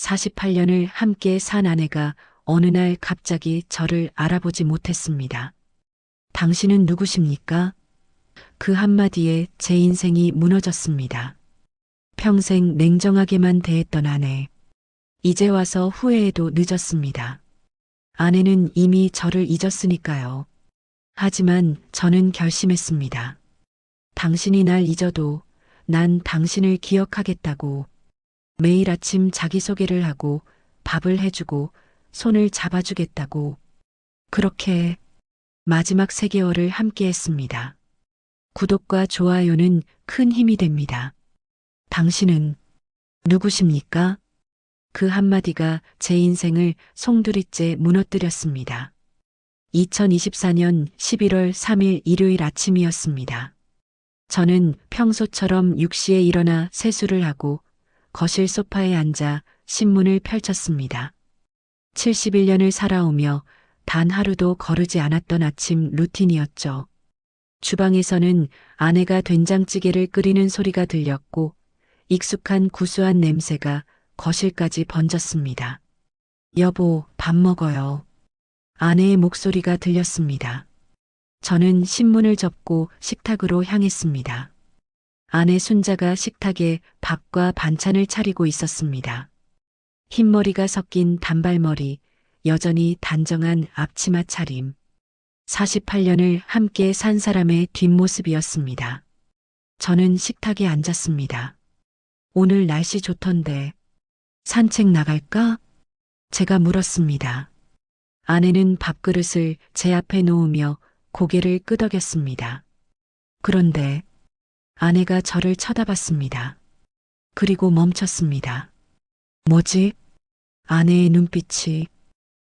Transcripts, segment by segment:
48년을 함께 산 아내가 어느 날 갑자기 저를 알아보지 못했습니다. 당신은 누구십니까? 그 한마디에 제 인생이 무너졌습니다. 평생 냉정하게만 대했던 아내. 이제 와서 후회해도 늦었습니다. 아내는 이미 저를 잊었으니까요. 하지만 저는 결심했습니다. 당신이 날 잊어도 난 당신을 기억하겠다고. 매일 아침 자기소개를 하고 밥을 해주고 손을 잡아주겠다고. 그렇게 마지막 3개월을 함께 했습니다. 구독과 좋아요는 큰 힘이 됩니다. 당신은 누구십니까? 그 한마디가 제 인생을 송두리째 무너뜨렸습니다. 2024년 11월 3일 일요일 아침이었습니다. 저는 평소처럼 6시에 일어나 세수를 하고 거실 소파에 앉아 신문을 펼쳤습니다. 71년을 살아오며 단 하루도 거르지 않았던 아침 루틴이었죠. 주방에서는 아내가 된장찌개를 끓이는 소리가 들렸고 익숙한 구수한 냄새가 거실까지 번졌습니다. 여보, 밥 먹어요. 아내의 목소리가 들렸습니다. 저는 신문을 접고 식탁으로 향했습니다. 아내 순자가 식탁에 밥과 반찬을 차리고 있었습니다. 흰머리가 섞인 단발머리, 여전히 단정한 앞치마 차림. 48년을 함께 산 사람의 뒷모습이었습니다. 저는 식탁에 앉았습니다. 오늘 날씨 좋던데 산책 나갈까? 제가 물었습니다. 아내는 밥그릇을 제 앞에 놓으며 고개를 끄덕였습니다. 그런데 아내가 저를 쳐다봤습니다. 그리고 멈췄습니다. 뭐지? 아내의 눈빛이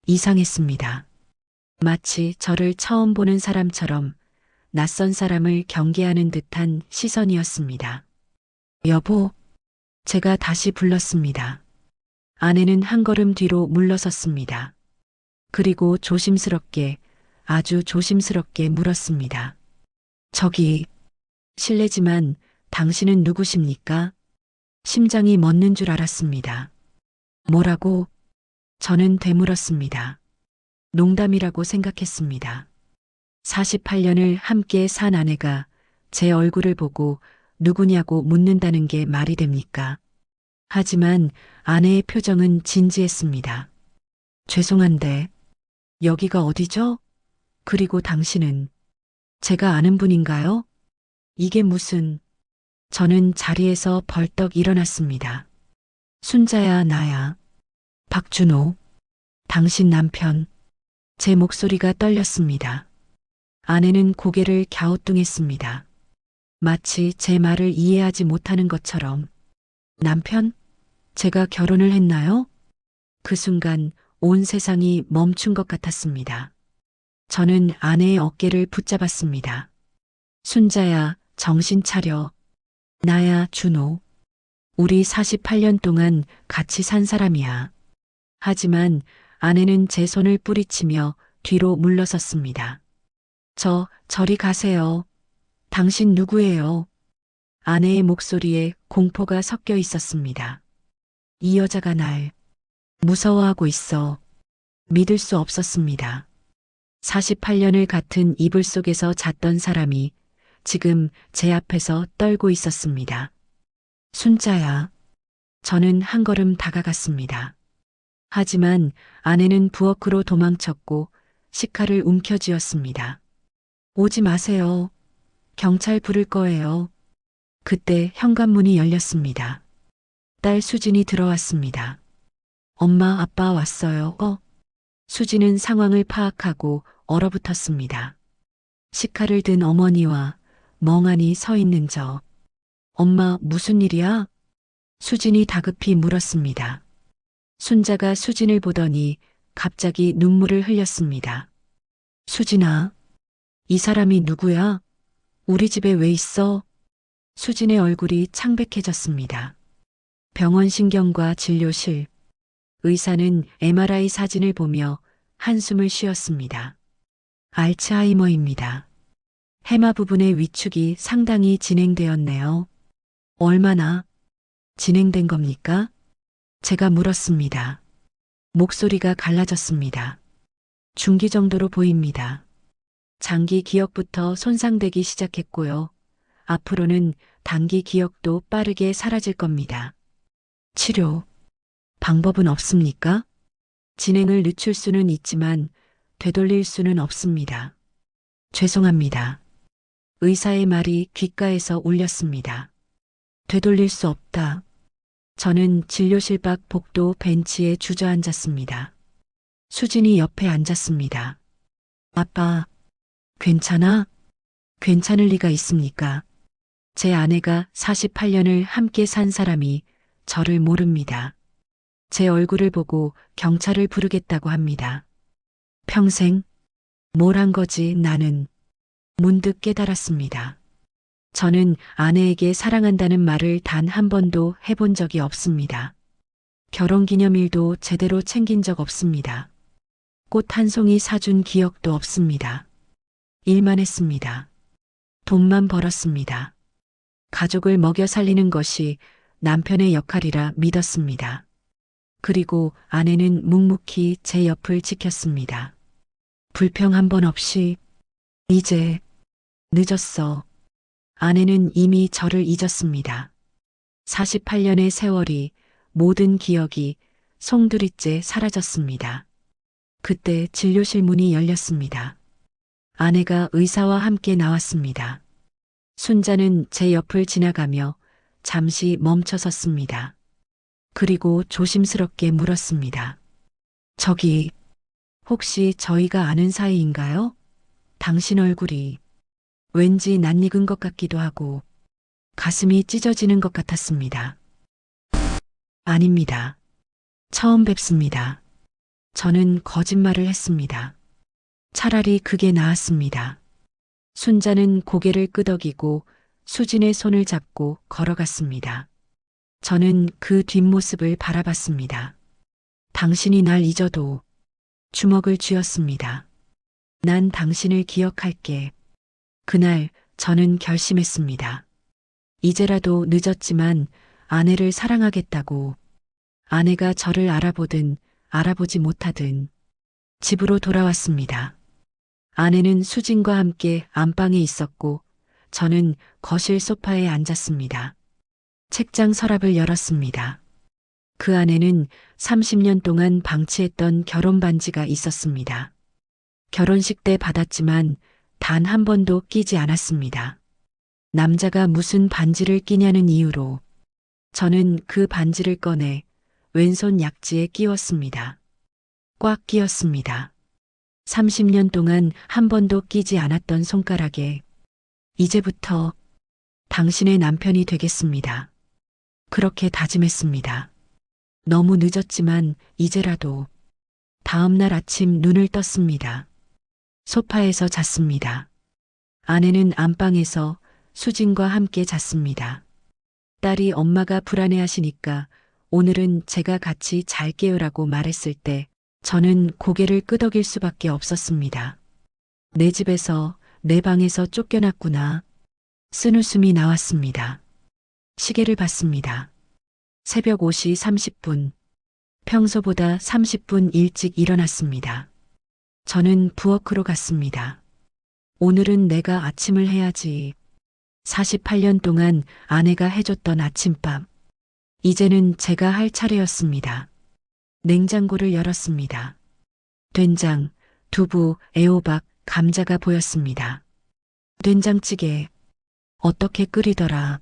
이상했습니다. 마치 저를 처음 보는 사람처럼 낯선 사람을 경계하는 듯한 시선이었습니다. 여보, 제가 다시 불렀습니다. 아내는 한 걸음 뒤로 물러섰습니다. 그리고 조심스럽게, 아주 조심스럽게 물었습니다. 저기, 실례지만 당신은 누구십니까? 심장이 멎는 줄 알았습니다. 뭐라고? 저는 되물었습니다. 농담이라고 생각했습니다. 48년을 함께 산 아내가 제 얼굴을 보고 누구냐고 묻는다는 게 말이 됩니까? 하지만 아내의 표정은 진지했습니다. 죄송한데, 여기가 어디죠? 그리고 당신은 제가 아는 분인가요? 이게 무슨... 저는 자리에서 벌떡 일어났습니다. 순자야, 나야. 박준호. 당신 남편. 제 목소리가 떨렸습니다. 아내는 고개를 갸우뚱했습니다. 마치 제 말을 이해하지 못하는 것처럼. 남편? 제가 결혼을 했나요? 그 순간 온 세상이 멈춘 것 같았습니다. 저는 아내의 어깨를 붙잡았습니다. 순자야, 정신 차려. 나야, 준호. 우리 48년 동안 같이 산 사람이야. 하지만 아내는 제 손을 뿌리치며 뒤로 물러섰습니다. 저리 가세요. 당신 누구예요? 아내의 목소리에 공포가 섞여 있었습니다. 이 여자가 날 무서워하고 있어. 믿을 수 없었습니다. 48년을 같은 이불 속에서 잤던 사람이 지금 제 앞에서 떨고 있었습니다. 순자야. 저는 한 걸음 다가갔습니다. 하지만 아내는 부엌으로 도망쳤고 식칼을 움켜쥐었습니다. 오지 마세요. 경찰 부를 거예요. 그때 현관문이 열렸습니다. 딸 수진이 들어왔습니다. 엄마, 아빠 왔어요. 수진은 상황을 파악하고 얼어붙었습니다. 식칼을 든 어머니와 멍하니 서 있는 저. 엄마, 무슨 일이야? 수진이 다급히 물었습니다. 순자가 수진을 보더니 갑자기 눈물을 흘렸습니다. 수진아, 이 사람이 누구야? 우리 집에 왜 있어? 수진의 얼굴이 창백해졌습니다. 병원 신경과 진료실. 의사는 MRI 사진을 보며 한숨을 쉬었습니다. 알츠하이머입니다. 해마 부분의 위축이 상당히 진행되었네요. 얼마나 진행된 겁니까? 제가 물었습니다. 목소리가 갈라졌습니다. 중기 정도로 보입니다. 장기 기억부터 손상되기 시작했고요. 앞으로는 단기 기억도 빠르게 사라질 겁니다. 치료 방법은 없습니까? 진행을 늦출 수는 있지만 되돌릴 수는 없습니다. 죄송합니다. 의사의 말이 귓가에서 울렸습니다. 되돌릴 수 없다. 저는 진료실 밖 복도 벤치에 주저앉았습니다. 수진이 옆에 앉았습니다. 아빠, 괜찮아? 괜찮을 리가 있습니까? 제 아내가 48년을 함께 산 사람이 저를 모릅니다. 제 얼굴을 보고 경찰을 부르겠다고 합니다. 평생? 뭘 한 거지 나는? 문득 깨달았습니다. 저는 아내에게 사랑한다는 말을 단 한 번도 해본 적이 없습니다. 결혼기념일도 제대로 챙긴 적 없습니다. 꽃 한 송이 사준 기억도 없습니다. 일만 했습니다. 돈만 벌었습니다. 가족을 먹여 살리는 것이 남편의 역할이라 믿었습니다. 그리고 아내는 묵묵히 제 옆을 지켰습니다. 불평 한 번 없이 이제 늦었어. 아내는 이미 저를 잊었습니다. 48년의 세월이 모든 기억이 송두리째 사라졌습니다. 그때 진료실 문이 열렸습니다. 아내가 의사와 함께 나왔습니다. 순자는 제 옆을 지나가며 잠시 멈춰 섰습니다. 그리고 조심스럽게 물었습니다. 저기, 혹시 저희가 아는 사이인가요? 당신 얼굴이 왠지 낯익은 것 같기도 하고 가슴이 찢어지는 것 같았습니다. 아닙니다. 처음 뵙습니다. 저는 거짓말을 했습니다. 차라리 그게 나았습니다. 순자는 고개를 끄덕이고 수진의 손을 잡고 걸어갔습니다. 저는 그 뒷모습을 바라봤습니다. 당신이 날 잊어도 주먹을 쥐었습니다. 난 당신을 기억할게. 그날 저는 결심했습니다. 이제라도 늦었지만 아내를 사랑하겠다고. 아내가 저를 알아보든 알아보지 못하든 집으로 돌아왔습니다. 아내는 수진과 함께 안방에 있었고 저는 거실 소파에 앉았습니다. 책장 서랍을 열었습니다. 그 안에는 30년 동안 방치했던 결혼 반지가 있었습니다. 결혼식 때 받았지만 단 한 번도 끼지 않았습니다. 남자가 무슨 반지를 끼냐는 이유로 저는 그 반지를 꺼내 왼손 약지에 끼웠습니다. 꽉 끼었습니다. 30년 동안 한 번도 끼지 않았던 손가락에 이제부터 당신의 남편이 되겠습니다. 그렇게 다짐했습니다. 너무 늦었지만 이제라도. 다음 날 아침 눈을 떴습니다. 소파에서 잤습니다. 아내는 안방에서 수진과 함께 잤습니다. 딸이 엄마가 불안해하시니까 오늘은 제가 같이 잘게요라고 말했을 때 저는 고개를 끄덕일 수밖에 없었습니다. 내 집에서 내 방에서 쫓겨났구나. 쓴웃음이 나왔습니다. 시계를 봤습니다. 새벽 5시 30분. 평소보다 30분 일찍 일어났습니다. 저는 부엌으로 갔습니다. 오늘은 내가 아침을 해야지. 48년 동안 아내가 해줬던 아침밥. 이제는 제가 할 차례였습니다. 냉장고를 열었습니다. 된장, 두부, 애호박, 감자가 보였습니다. 된장찌개. 어떻게 끓이더라.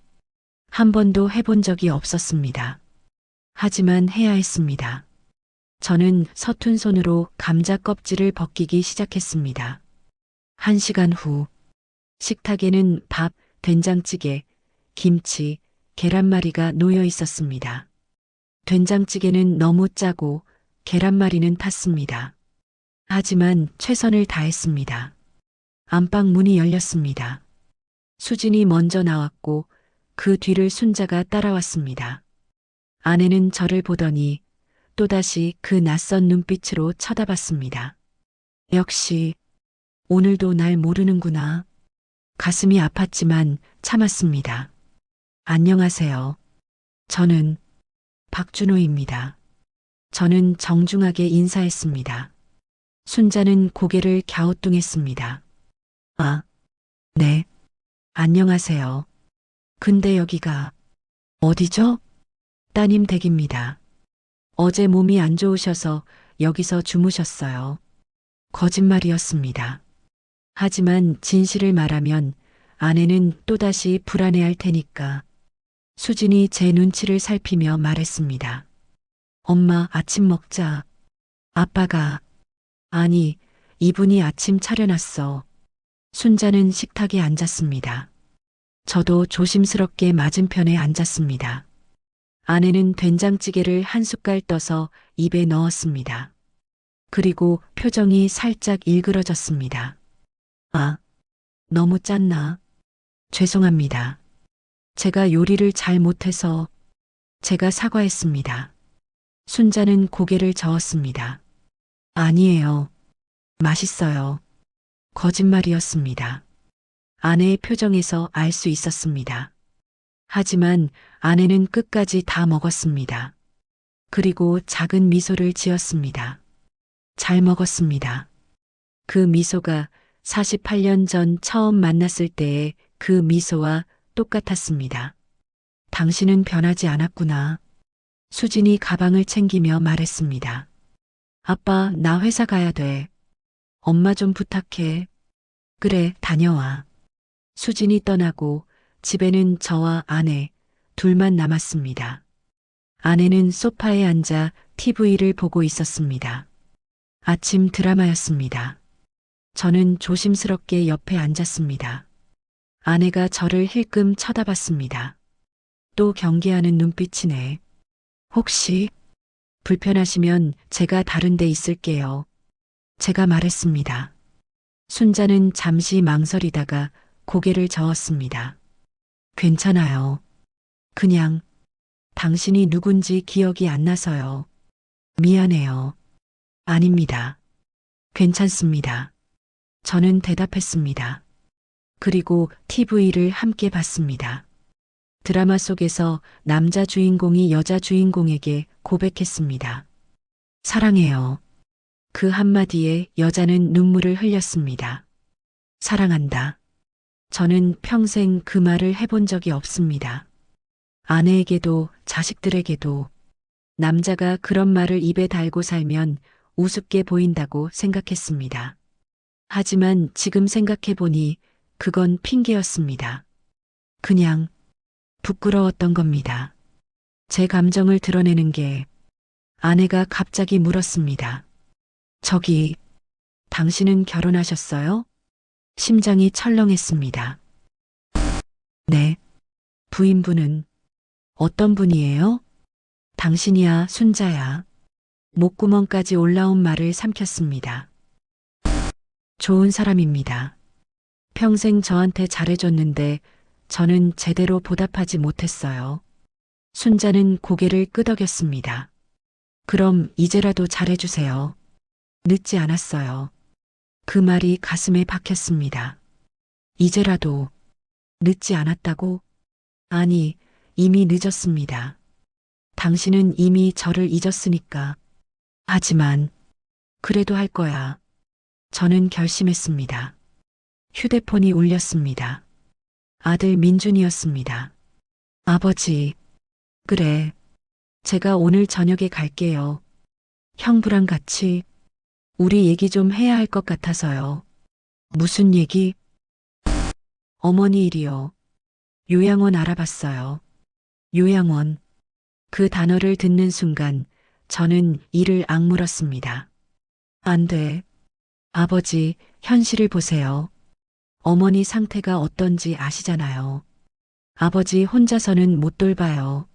한 번도 해본 적이 없었습니다. 하지만 해야 했습니다. 저는 서툰 손으로 감자 껍질을 벗기기 시작했습니다. 1시간 후, 식탁에는 밥, 된장찌개, 김치, 계란말이가 놓여 있었습니다. 된장찌개는 너무 짜고 계란말이는 탔습니다. 하지만 최선을 다했습니다. 안방 문이 열렸습니다. 수진이 먼저 나왔고 그 뒤를 순자가 따라왔습니다. 아내는 저를 보더니 또다시 그 낯선 눈빛으로 쳐다봤습니다. 역시 오늘도 날 모르는구나. 가슴이 아팠지만 참았습니다. 안녕하세요. 저는 박준호입니다. 저는 정중하게 인사했습니다. 순자는 고개를 갸우뚱했습니다. 아, 네. 안녕하세요. 근데 여기가 어디죠? 따님 댁입니다. 어제 몸이 안 좋으셔서 여기서 주무셨어요. 거짓말이었습니다. 하지만 진실을 말하면 아내는 또다시 불안해할 테니까 수진이 제 눈치를 살피며 말했습니다. 엄마 아침 먹자. 아빠가 아니 이분이 아침 차려놨어. 순자는 식탁에 앉았습니다. 저도 조심스럽게 맞은편에 앉았습니다. 아내는 된장찌개를 한 숟갈 떠서 입에 넣었습니다. 그리고 표정이 살짝 일그러졌습니다. 아, 너무 짰나? 죄송합니다. 제가 요리를 잘 못해서 제가 사과했습니다. 순자는 고개를 저었습니다. 아니에요. 맛있어요. 거짓말이었습니다. 아내의 표정에서 알 수 있었습니다. 하지만 아내는 끝까지 다 먹었습니다. 그리고 작은 미소를 지었습니다. 잘 먹었습니다. 그 미소가 48년 전 처음 만났을 때의 그 미소와 똑같았습니다. 당신은 변하지 않았구나. 수진이 가방을 챙기며 말했습니다. 아빠, 나 회사 가야 돼. 엄마 좀 부탁해. 그래, 다녀와. 수진이 떠나고 집에는 저와 아내 둘만 남았습니다. 아내는 소파에 앉아 TV를 보고 있었습니다. 아침 드라마였습니다. 저는 조심스럽게 옆에 앉았습니다. 아내가 저를 힐끔 쳐다봤습니다. 또 경계하는 눈빛이네. 혹시 불편하시면 제가 다른 데 있을게요. 제가 말했습니다. 순자는 잠시 망설이다가 고개를 저었습니다. 괜찮아요. 그냥 당신이 누군지 기억이 안 나서요. 미안해요. 아닙니다. 괜찮습니다. 저는 대답했습니다. 그리고 TV를 함께 봤습니다. 드라마 속에서 남자 주인공이 여자 주인공에게 고백했습니다. 사랑해요. 그 한마디에 여자는 눈물을 흘렸습니다. 사랑한다. 저는 평생 그 말을 해본 적이 없습니다. 아내에게도 자식들에게도 남자가 그런 말을 입에 달고 살면 우습게 보인다고 생각했습니다. 하지만 지금 생각해보니 그건 핑계였습니다. 그냥 부끄러웠던 겁니다. 제 감정을 드러내는 게 아내가 갑자기 물었습니다. 저기, 당신은 결혼하셨어요? 심장이 철렁했습니다. 네. 부인분은 어떤 분이에요? 당신이야, 순자야. 목구멍까지 올라온 말을 삼켰습니다. 좋은 사람입니다. 평생 저한테 잘해줬는데 저는 제대로 보답하지 못했어요. 순자는 고개를 끄덕였습니다. 그럼 이제라도 잘해주세요. 늦지 않았어요. 그 말이 가슴에 박혔습니다. 이제라도 늦지 않았다고? 아니, 이미 늦었습니다. 당신은 이미 저를 잊었으니까. 하지만 그래도 할 거야. 저는 결심했습니다. 휴대폰이 울렸습니다. 아들 민준이었습니다. 아버지, 그래. 제가 오늘 저녁에 갈게요. 형부랑 같이 우리 얘기 좀 해야 할 것 같아서요. 무슨 얘기? 어머니 일이요. 요양원 알아봤어요. 요양원. 그 단어를 듣는 순간 저는 이를 악물었습니다. 안 돼. 아버지, 현실을 보세요. 어머니 상태가 어떤지 아시잖아요. 아버지 혼자서는 못 돌봐요.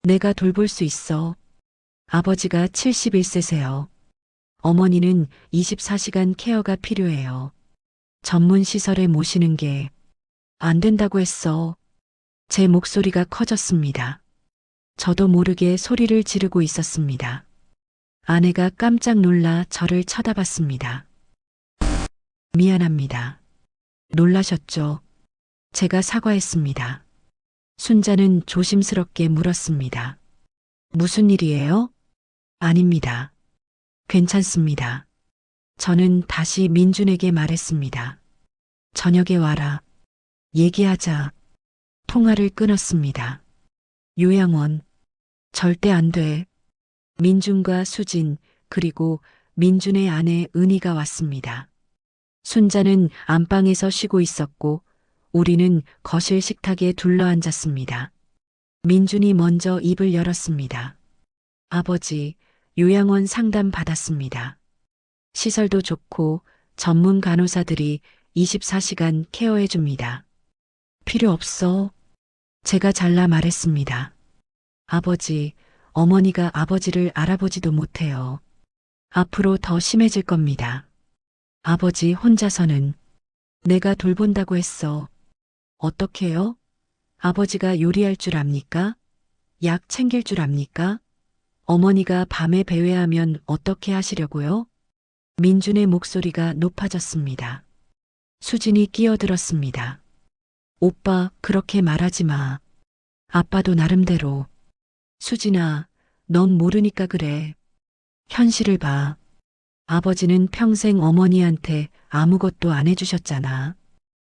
내가 돌볼 수 있어. 아버지가 71세세요. 어머니는 24시간 케어가 필요해요. 전문 시설에 모시는 게 안 된다고 했어. 제 목소리가 커졌습니다. 저도 모르게 소리를 지르고 있었습니다. 아내가 깜짝 놀라 저를 쳐다봤습니다. 미안합니다. 놀라셨죠? 제가 사과했습니다. 순자는 조심스럽게 물었습니다. 무슨 일이에요? 아닙니다. 괜찮습니다. 저는 다시 민준에게 말했습니다. 저녁에 와라. 얘기하자. 통화를 끊었습니다. 요양원. 절대 안 돼. 민준과 수진, 그리고 민준의 아내 은희가 왔습니다. 순자는 안방에서 쉬고 있었고, 우리는 거실 식탁에 둘러앉았습니다. 민준이 먼저 입을 열었습니다. 아버지, 요양원 상담 받았습니다. 시설도 좋고 전문 간호사들이 24시간 케어해 줍니다. 필요 없어. 제가 잘라 말했습니다. 아버지, 어머니가 아버지를 알아보지도 못해요. 앞으로 더 심해질 겁니다. 아버지 혼자서는 내가 돌본다고 했어. 어떻게요? 아버지가 요리할 줄 압니까? 약 챙길 줄 압니까? 어머니가 밤에 배회하면 어떻게 하시려고요? 민준의 목소리가 높아졌습니다. 수진이 끼어들었습니다. 오빠, 그렇게 말하지 마. 아빠도 나름대로. 수진아, 넌 모르니까 그래. 현실을 봐. 아버지는 평생 어머니한테 아무것도 안 해주셨잖아.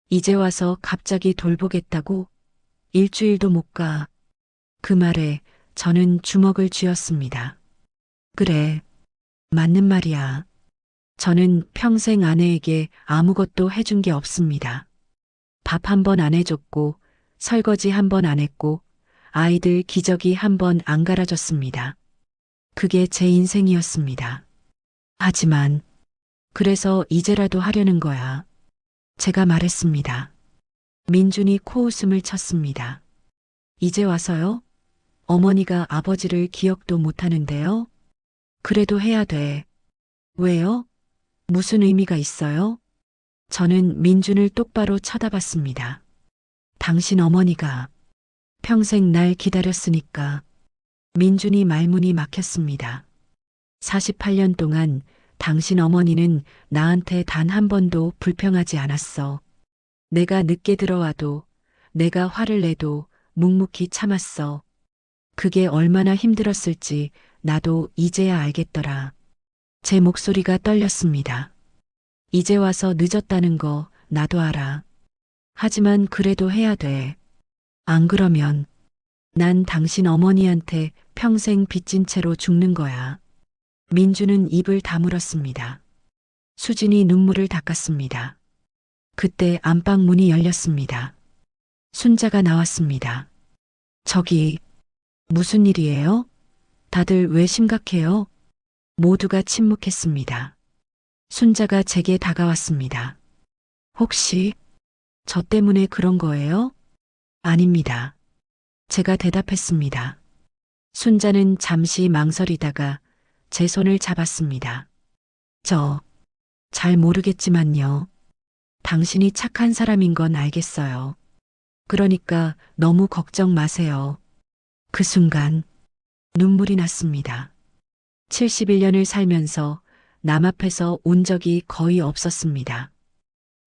이제 와서 갑자기 돌보겠다고? 일주일도 못 가. 그 말에 저는 주먹을 쥐었습니다. 그래, 맞는 말이야. 저는 평생 아내에게 아무것도 해준 게 없습니다. 밥 한 번 안 해줬고, 설거지 한 번 안 했고, 아이들 기저귀 한 번 안 갈아줬습니다. 그게 제 인생이었습니다. 하지만, 그래서 이제라도 하려는 거야. 제가 말했습니다. 민준이 코웃음을 쳤습니다. 이제 와서요? 어머니가 아버지를 기억도 못하는데요? 그래도 해야 돼. 왜요? 무슨 의미가 있어요? 저는 민준을 똑바로 쳐다봤습니다. 당신 어머니가 평생 날 기다렸으니까. 민준이 말문이 막혔습니다. 48년 동안 당신 어머니는 나한테 단 한 번도 불평하지 않았어. 내가 늦게 들어와도, 내가 화를 내도 묵묵히 참았어. 그게 얼마나 힘들었을지 나도 이제야 알겠더라. 제 목소리가 떨렸습니다. 이제 와서 늦었다는 거 나도 알아. 하지만 그래도 해야 돼. 안 그러면 난 당신 어머니한테 평생 빚진 채로 죽는 거야. 민주는 입을 다물었습니다. 수진이 눈물을 닦았습니다. 그때 안방 문이 열렸습니다. 순자가 나왔습니다. 저기, 무슨 일이에요? 다들 왜 심각해요? 모두가 침묵했습니다. 순자가 제게 다가왔습니다. 혹시 저 때문에 그런 거예요? 아닙니다. 제가 대답했습니다. 순자는 잠시 망설이다가 제 손을 잡았습니다. 잘 모르겠지만요. 당신이 착한 사람인 건 알겠어요. 그러니까 너무 걱정 마세요. 그 순간 눈물이 났습니다. 71년을 살면서 남 앞에서 운 적이 거의 없었습니다.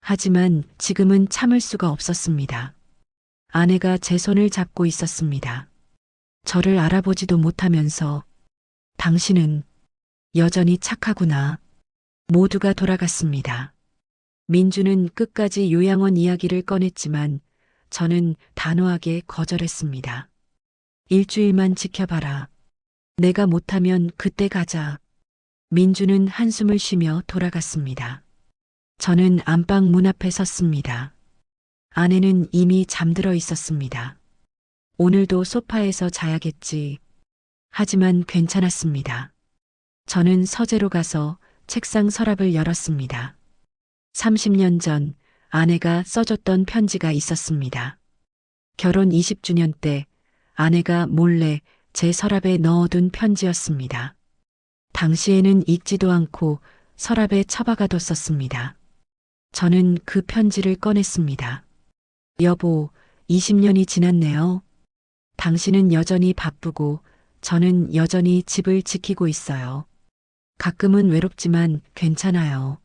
하지만 지금은 참을 수가 없었습니다. 아내가 제 손을 잡고 있었습니다. 저를 알아보지도 못하면서 당신은 여전히 착하구나. 모두가 돌아갔습니다. 민주는 끝까지 요양원 이야기를 꺼냈지만 저는 단호하게 거절했습니다. 일주일만 지켜봐라. 내가 못하면 그때 가자. 민주는 한숨을 쉬며 돌아갔습니다. 저는 안방 문 앞에 섰습니다. 아내는 이미 잠들어 있었습니다. 오늘도 소파에서 자야겠지. 하지만 괜찮았습니다. 저는 서재로 가서 책상 서랍을 열었습니다. 30년 전 아내가 써줬던 편지가 있었습니다. 결혼 20주년 때 아내가 몰래 제 서랍에 넣어둔 편지였습니다. 당시에는 읽지도 않고 서랍에 처박아뒀었습니다. 저는 그 편지를 꺼냈습니다. 여보, 20년이 지났네요. 당신은 여전히 바쁘고 저는 여전히 집을 지키고 있어요. 가끔은 외롭지만 괜찮아요.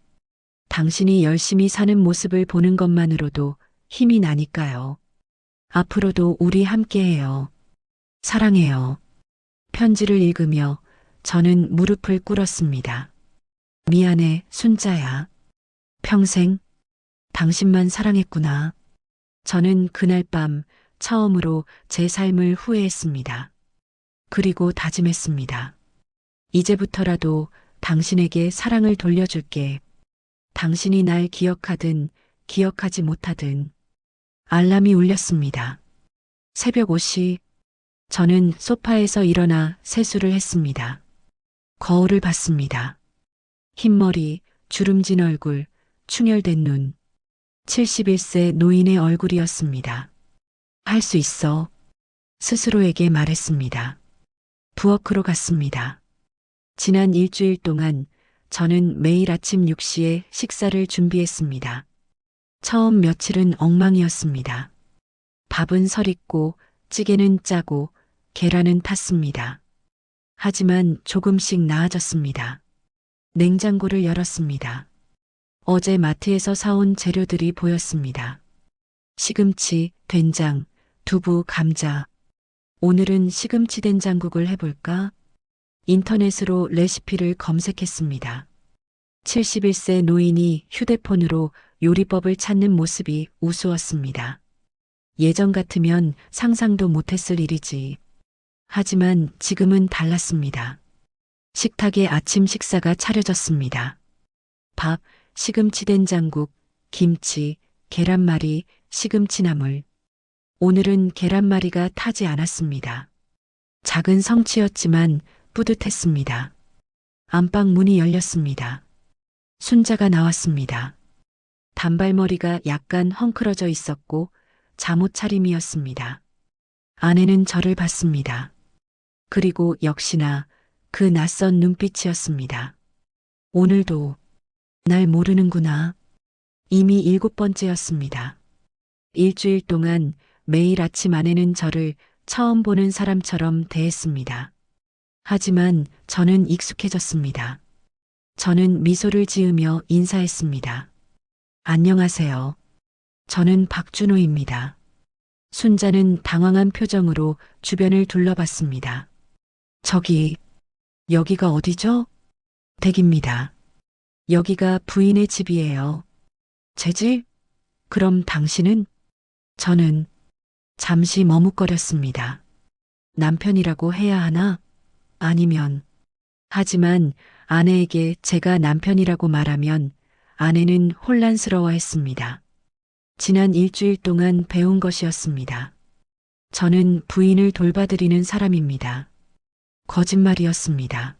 당신이 열심히 사는 모습을 보는 것만으로도 힘이 나니까요. 앞으로도 우리 함께해요. 사랑해요. 편지를 읽으며 저는 무릎을 꿇었습니다. 미안해, 순자야. 평생 당신만 사랑했구나. 저는 그날 밤 처음으로 제 삶을 후회했습니다. 그리고 다짐했습니다. 이제부터라도 당신에게 사랑을 돌려줄게. 당신이 날 기억하든 기억하지 못하든. 알람이 울렸습니다. 새벽 5시, 저는 소파에서 일어나 세수를 했습니다. 거울을 봤습니다. 흰머리, 주름진 얼굴, 충혈된 눈. 71세 노인의 얼굴이었습니다. 할 수 있어. 스스로에게 말했습니다. 부엌으로 갔습니다. 지난 일주일 동안 저는 매일 아침 6시에 식사를 준비했습니다. 처음 며칠은 엉망이었습니다. 밥은 설익고 찌개는 짜고 계란은 탔습니다. 하지만 조금씩 나아졌습니다. 냉장고를 열었습니다. 어제 마트에서 사온 재료들이 보였습니다. 시금치, 된장, 두부, 감자. 오늘은 시금치 된장국을 해볼까? 인터넷으로 레시피를 검색했습니다. 71세 노인이 휴대폰으로 요리법을 찾는 모습이 우스웠습니다. 예전 같으면 상상도 못했을 일이지. 하지만 지금은 달랐습니다. 식탁에 아침 식사가 차려졌습니다. 밥, 시금치 된장국, 김치, 계란말이, 시금치나물. 오늘은 계란말이가 타지 않았습니다. 작은 성취였지만 뿌듯했습니다. 안방 문이 열렸습니다. 순자가 나왔습니다. 단발머리가 약간 헝클어져 있었고 잠옷 차림이었습니다. 아내는 저를 봤습니다. 그리고 역시나 그 낯선 눈빛이었습니다. 오늘도 날 모르는구나. 이미 7번째였습니다. 일주일 동안 매일 아침 아내는 저를 처음 보는 사람처럼 대했습니다. 하지만 저는 익숙해졌습니다. 저는 미소를 지으며 인사했습니다. 안녕하세요. 저는 박준호입니다. 순자는 당황한 표정으로 주변을 둘러봤습니다. 여기가 어디죠? 댁입니다. 여기가 부인의 집이에요. 제 집? 그럼 당신은? 저는 잠시 머뭇거렸습니다. 남편이라고 해야 하나? 아니면. 하지만 아내에게 제가 남편이라고 말하면 아내는 혼란스러워했습니다. 지난 일주일 동안 배운 것이었습니다. 저는 부인을 돌봐드리는 사람입니다. 거짓말이었습니다.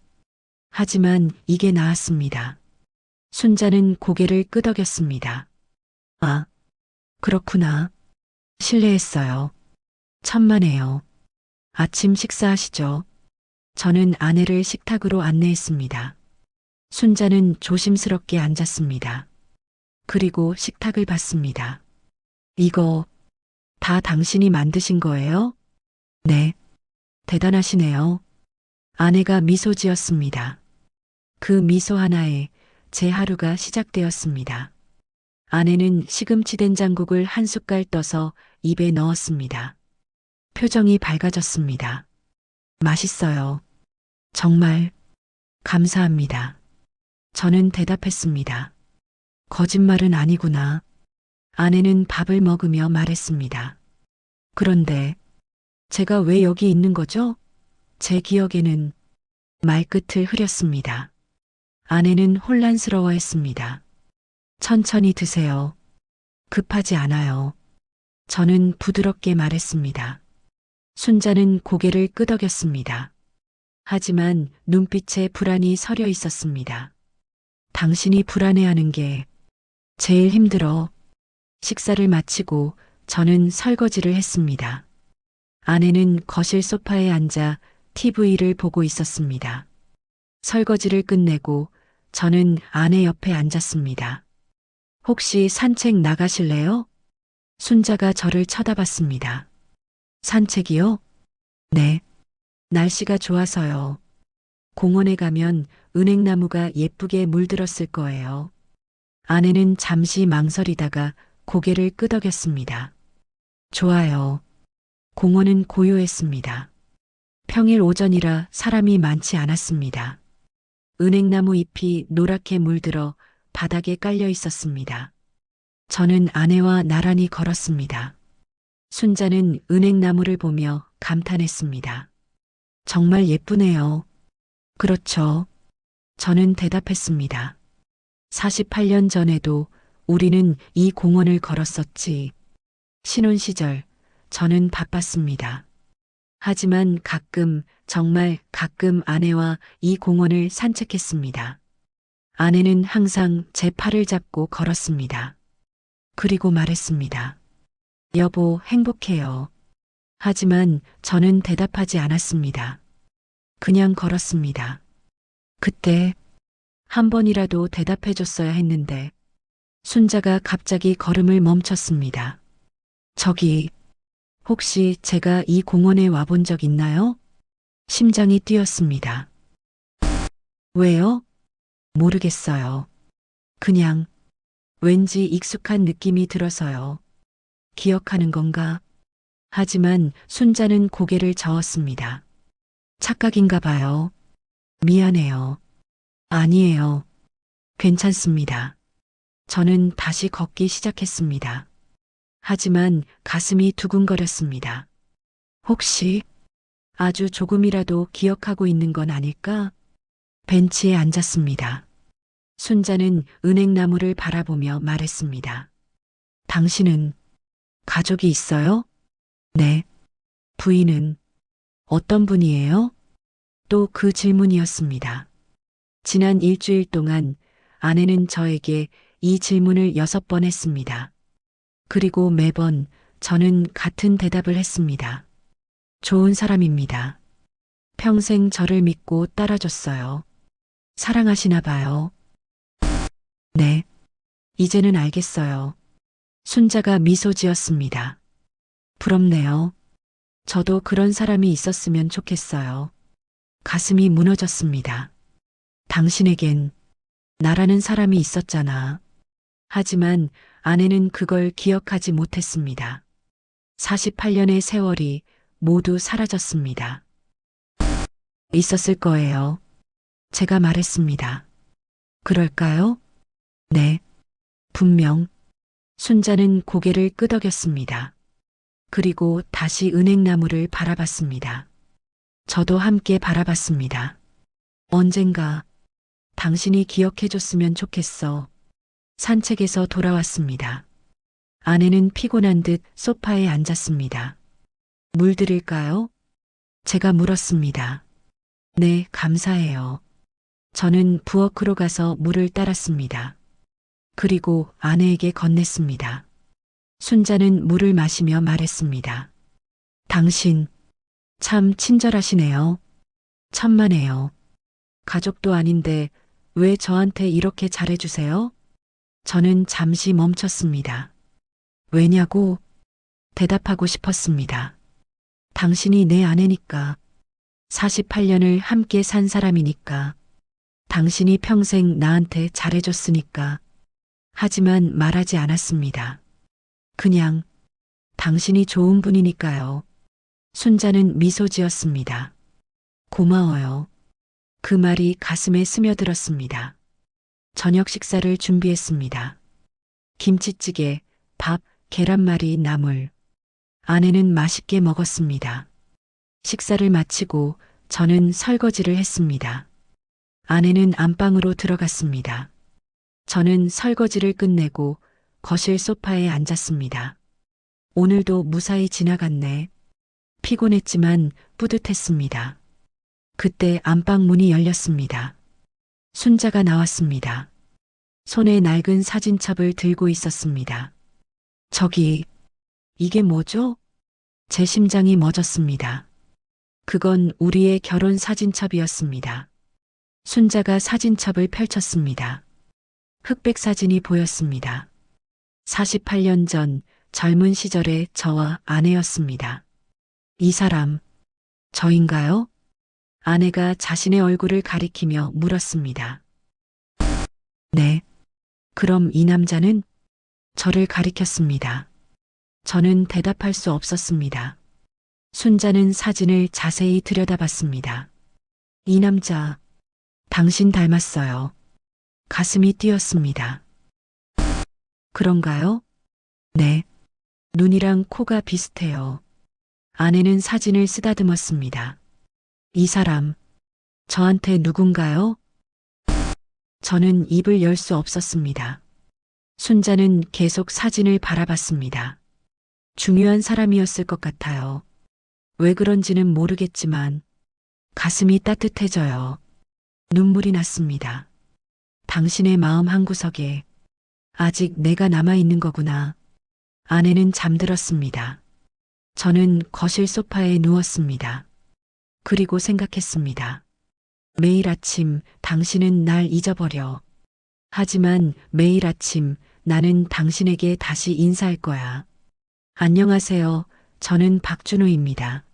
하지만 이게 나았습니다. 순자는 고개를 끄덕였습니다. 아, 그렇구나. 실례했어요. 천만에요. 아침 식사하시죠. 저는 아내를 식탁으로 안내했습니다. 순자는 조심스럽게 앉았습니다. 그리고 식탁을 봤습니다. 이거 다 당신이 만드신 거예요? 네. 대단하시네요. 아내가 미소 지었습니다. 그 미소 하나에 제 하루가 시작되었습니다. 아내는 시금치 된장국을 한 숟갈 떠서 입에 넣었습니다. 표정이 밝아졌습니다. 맛있어요. 정말 감사합니다. 저는 대답했습니다. 거짓말은 아니구나. 아내는 밥을 먹으며 말했습니다. 그런데 제가 왜 여기 있는 거죠? 제 기억에는 말끝을 흐렸습니다. 아내는 혼란스러워했습니다. 천천히 드세요. 급하지 않아요. 저는 부드럽게 말했습니다. 순자는 고개를 끄덕였습니다. 하지만 눈빛에 불안이 서려 있었습니다. 당신이 불안해하는 게 제일 힘들어. 식사를 마치고 저는 설거지를 했습니다. 아내는 거실 소파에 앉아 TV를 보고 있었습니다. 설거지를 끝내고 저는 아내 옆에 앉았습니다. 혹시 산책 나가실래요? 순자가 저를 쳐다봤습니다. 산책이요? 네. 날씨가 좋아서요. 공원에 가면 은행나무가 예쁘게 물들었을 거예요. 아내는 잠시 망설이다가 고개를 끄덕였습니다. 좋아요. 공원은 고요했습니다. 평일 오전이라 사람이 많지 않았습니다. 은행나무 잎이 노랗게 물들어 바닥에 깔려 있었습니다. 저는 아내와 나란히 걸었습니다. 순자는 은행나무를 보며 감탄했습니다. 정말 예쁘네요. 그렇죠. 저는 대답했습니다. 48년 전에도 우리는 이 공원을 걸었었지. 신혼 시절 저는 바빴습니다. 하지만 가끔, 정말 가끔 아내와 이 공원을 산책했습니다. 아내는 항상 제 팔을 잡고 걸었습니다. 그리고 말했습니다. 여보, 행복해요. 하지만 저는 대답하지 않았습니다. 그냥 걸었습니다. 그때 한 번이라도 대답해 줬어야 했는데 순자가 갑자기 걸음을 멈췄습니다. 저기, 혹시 제가 이 공원에 와본 적 있나요? 심장이 뛰었습니다. 왜요? 모르겠어요. 그냥 왠지 익숙한 느낌이 들어서요. 기억하는 건가? 하지만 순자는 고개를 저었습니다. 착각인가 봐요. 미안해요. 아니에요. 괜찮습니다. 저는 다시 걷기 시작했습니다. 하지만 가슴이 두근거렸습니다. 혹시 아주 조금이라도 기억하고 있는 건 아닐까? 벤치에 앉았습니다. 순자는 은행나무를 바라보며 말했습니다. 당신은 가족이 있어요? 네. 부인은 어떤 분이에요? 또 그 질문이었습니다. 지난 일주일 동안 아내는 저에게 이 질문을 6번 했습니다. 그리고 매번 저는 같은 대답을 했습니다. 좋은 사람입니다. 평생 저를 믿고 따라줬어요. 사랑하시나 봐요. 네. 이제는 알겠어요. 순자가 미소 지었습니다. 부럽네요. 저도 그런 사람이 있었으면 좋겠어요. 가슴이 무너졌습니다. 당신에겐 나라는 사람이 있었잖아. 하지만 아내는 그걸 기억하지 못했습니다. 48년의 세월이 모두 사라졌습니다. 있었을 거예요. 제가 말했습니다. 그럴까요? 네. 분명. 순자는 고개를 끄덕였습니다. 그리고 다시 은행나무를 바라봤습니다. 저도 함께 바라봤습니다. 언젠가 당신이 기억해줬으면 좋겠어. 산책에서 돌아왔습니다. 아내는 피곤한 듯 소파에 앉았습니다. 물 드릴까요? 제가 물었습니다. 네, 감사해요. 저는 부엌으로 가서 물을 따랐습니다. 그리고 아내에게 건넸습니다. 순자는 물을 마시며 말했습니다. 당신, 참 친절하시네요. 천만에요. 가족도 아닌데 왜 저한테 이렇게 잘해주세요? 저는 잠시 멈췄습니다. 왜냐고 대답하고 싶었습니다. 당신이 내 아내니까. 48년을 함께 산 사람이니까. 당신이 평생 나한테 잘해줬으니까. 하지만 말하지 않았습니다. 그냥 당신이 좋은 분이니까요. 순자는 미소 지었습니다. 고마워요. 그 말이 가슴에 스며들었습니다. 저녁 식사를 준비했습니다. 김치찌개, 밥, 계란말이, 나물. 아내는 맛있게 먹었습니다. 식사를 마치고 저는 설거지를 했습니다. 아내는 안방으로 들어갔습니다. 저는 설거지를 끝내고 거실 소파에 앉았습니다. 오늘도 무사히 지나갔네. 피곤했지만 뿌듯했습니다. 그때 안방 문이 열렸습니다. 순자가 나왔습니다. 손에 낡은 사진첩을 들고 있었습니다. 저기, 이게 뭐죠? 제 심장이 멎었습니다. 그건 우리의 결혼 사진첩이었습니다. 순자가 사진첩을 펼쳤습니다. 흑백 사진이 보였습니다. 48년 전 젊은 시절의 저와 아내였습니다. 이 사람, 저인가요? 아내가 자신의 얼굴을 가리키며 물었습니다. 네. 그럼 이 남자는? 저를 가리켰습니다. 저는 대답할 수 없었습니다. 순자는 사진을 자세히 들여다봤습니다. 이 남자, 당신 닮았어요. 가슴이 뛰었습니다. 그런가요? 네. 눈이랑 코가 비슷해요. 아내는 사진을 쓰다듬었습니다. 이 사람, 저한테 누군가요? 저는 입을 열 수 없었습니다. 순자는 계속 사진을 바라봤습니다. 중요한 사람이었을 것 같아요. 왜 그런지는 모르겠지만 가슴이 따뜻해져요. 눈물이 났습니다. 당신의 마음 한구석에 아직 내가 남아있는 거구나. 아내는 잠들었습니다. 저는 거실 소파에 누웠습니다. 그리고 생각했습니다. 매일 아침 당신은 날 잊어버려. 하지만 매일 아침 나는 당신에게 다시 인사할 거야. 안녕하세요. 저는 박준호입니다.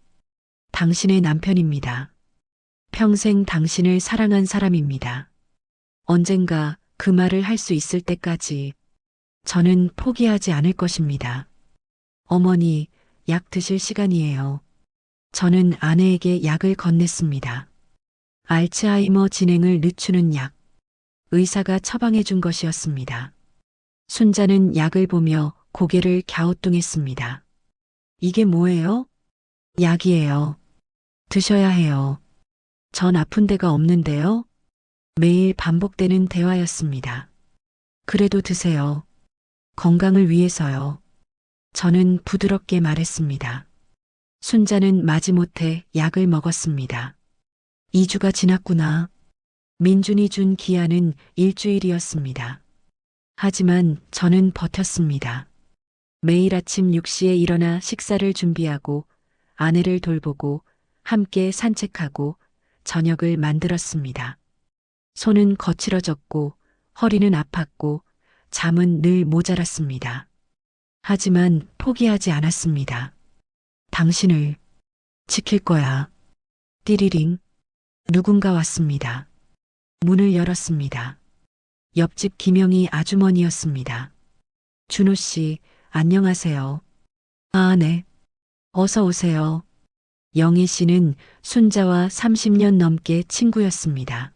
당신의 남편입니다. 평생 당신을 사랑한 사람입니다. 언젠가 그 말을 할 수 있을 때까지 저는 포기하지 않을 것입니다. 어머니, 약 드실 시간이에요. 저는 아내에게 약을 건넸습니다. 알츠하이머 진행을 늦추는 약. 의사가 처방해 준 것이었습니다. 순자는 약을 보며 고개를 갸우뚱했습니다. 이게 뭐예요? 약이에요. 드셔야 해요. 전 아픈 데가 없는데요. 매일 반복되는 대화였습니다. 그래도 드세요. 건강을 위해서요. 저는 부드럽게 말했습니다. 순자는 마지못해 약을 먹었습니다. 2주가 지났구나. 민준이 준 기한은 일주일이었습니다. 하지만 저는 버텼습니다. 매일 아침 6시에 일어나 식사를 준비하고 아내를 돌보고 함께 산책하고 저녁을 만들었습니다. 손은 거칠어졌고 허리는 아팠고 잠은 늘 모자랐습니다. 하지만 포기하지 않았습니다. 당신을 지킬 거야. 띠리링. 누군가 왔습니다. 문을 열었습니다. 옆집 김영희 아주머니였습니다. 준호 씨, 안녕하세요. 아, 네. 어서 오세요. 영희 씨는 순자와 30년 넘게 친구였습니다.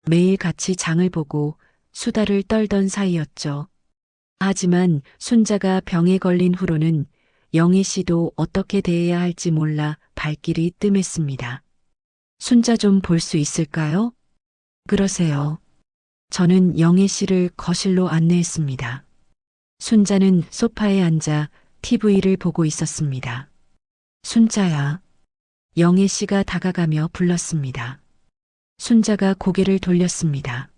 매일 같이 장을 보고 수다를 떨던 사이였죠. 하지만 순자가 병에 걸린 후로는 영희 씨도 어떻게 대해야 할지 몰라 발길이 뜸했습니다. 순자 좀 볼 수 있을까요? 그러세요. 저는 영희 씨를 거실로 안내했습니다. 순자는 소파에 앉아 TV를 보고 있었습니다. 순자야. 영희 씨가 다가가며 불렀습니다. 순자가 고개를 돌렸습니다.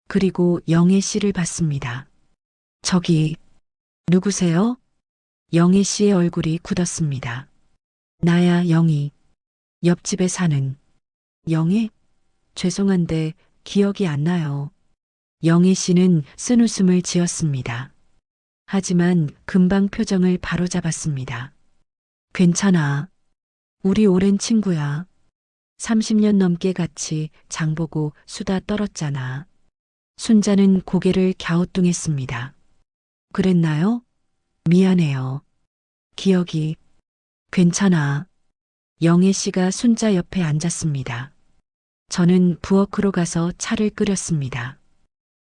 그리고 영희 씨를 봤습니다. 저기, 누구세요? 영희 씨의 얼굴이 굳었습니다. 나야, 영희. 옆집에 사는. 영희? 죄송한데 기억이 안 나요. 영희 씨는 쓴웃음을 지었습니다. 하지만 금방 표정을 바로잡았습니다. 괜찮아. 우리 오랜 친구야. 30년 넘게 같이 장보고 수다 떨었잖아. 순자는 고개를 갸우뚱했습니다. 그랬나요? 미안해요. 기억이. 괜찮아. 영애 씨가 순자 옆에 앉았습니다. 저는 부엌으로 가서 차를 끓였습니다.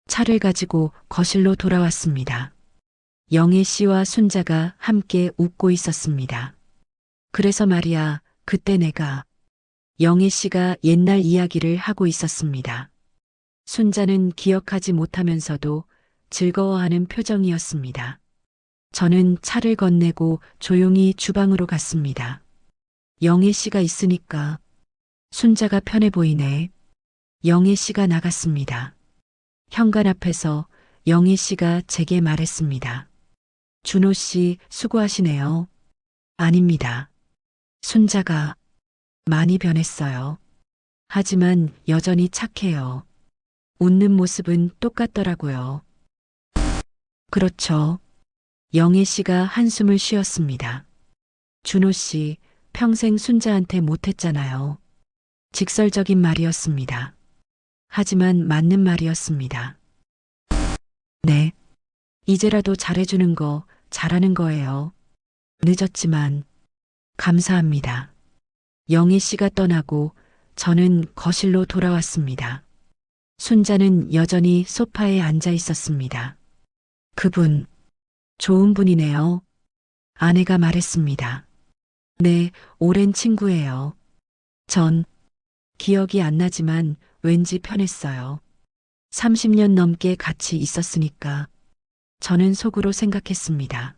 차를 가지고 거실로 돌아왔습니다. 영애 씨와 순자가 함께 웃고 있었습니다. 그래서 말이야, 그때 내가 영애 씨가 옛날 이야기를 하고 있었습니다. 순자는 기억하지 못하면서도 즐거워하는 표정이었습니다. 저는 차를 건네고 조용히 주방으로 갔습니다. 영애 씨가 있으니까 순자가 편해 보이네. 영애 씨가 나갔습니다. 현관 앞에서 영애 씨가 제게 말했습니다. 준호 씨 수고하시네요. 아닙니다. 순자가 많이 변했어요. 하지만 여전히 착해요. 웃는 모습은 똑같더라고요. 그렇죠. 영애 씨가 한숨을 쉬었습니다. 준호 씨 평생 순자한테 못했잖아요. 직설적인 말이었습니다. 하지만 맞는 말이었습니다. 네. 이제라도 잘해주는 거 잘하는 거예요. 늦었지만 감사합니다. 영애 씨가 떠나고 저는 거실로 돌아왔습니다. 순자는 여전히 소파에 앉아 있었습니다. 그분, 좋은 분이네요. 아내가 말했습니다. 네, 오랜 친구예요. 전 기억이 안 나지만 왠지 편했어요. 30년 넘게 같이 있었으니까. 저는 속으로 생각했습니다.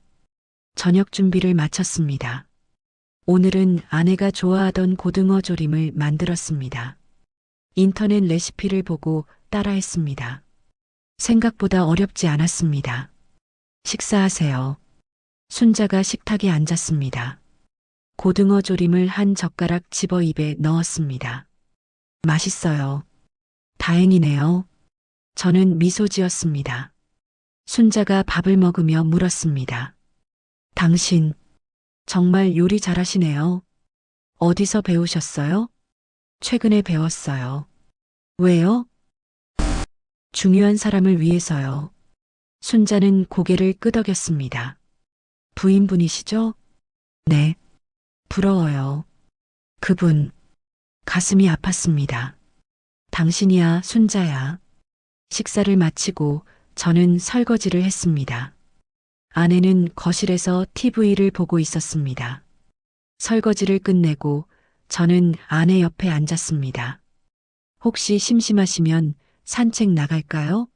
저녁 준비를 마쳤습니다. 오늘은 아내가 좋아하던 고등어 조림을 만들었습니다. 인터넷 레시피를 보고 따라했습니다. 생각보다 어렵지 않았습니다. 식사하세요. 순자가 식탁에 앉았습니다. 고등어 조림을 한 젓가락 집어 입에 넣었습니다. 맛있어요. 다행이네요. 저는 미소 지었습니다. 순자가 밥을 먹으며 물었습니다. 당신, 정말 요리 잘하시네요. 어디서 배우셨어요? 최근에 배웠어요. 왜요? 중요한 사람을 위해서요. 순자는 고개를 끄덕였습니다. 부인분이시죠? 네. 부러워요. 그분, 가슴이 아팠습니다. 당신이야, 순자야. 식사를 마치고 저는 설거지를 했습니다. 아내는 거실에서 TV를 보고 있었습니다. 설거지를 끝내고 저는 아내 옆에 앉았습니다. 혹시 심심하시면 산책 나갈까요?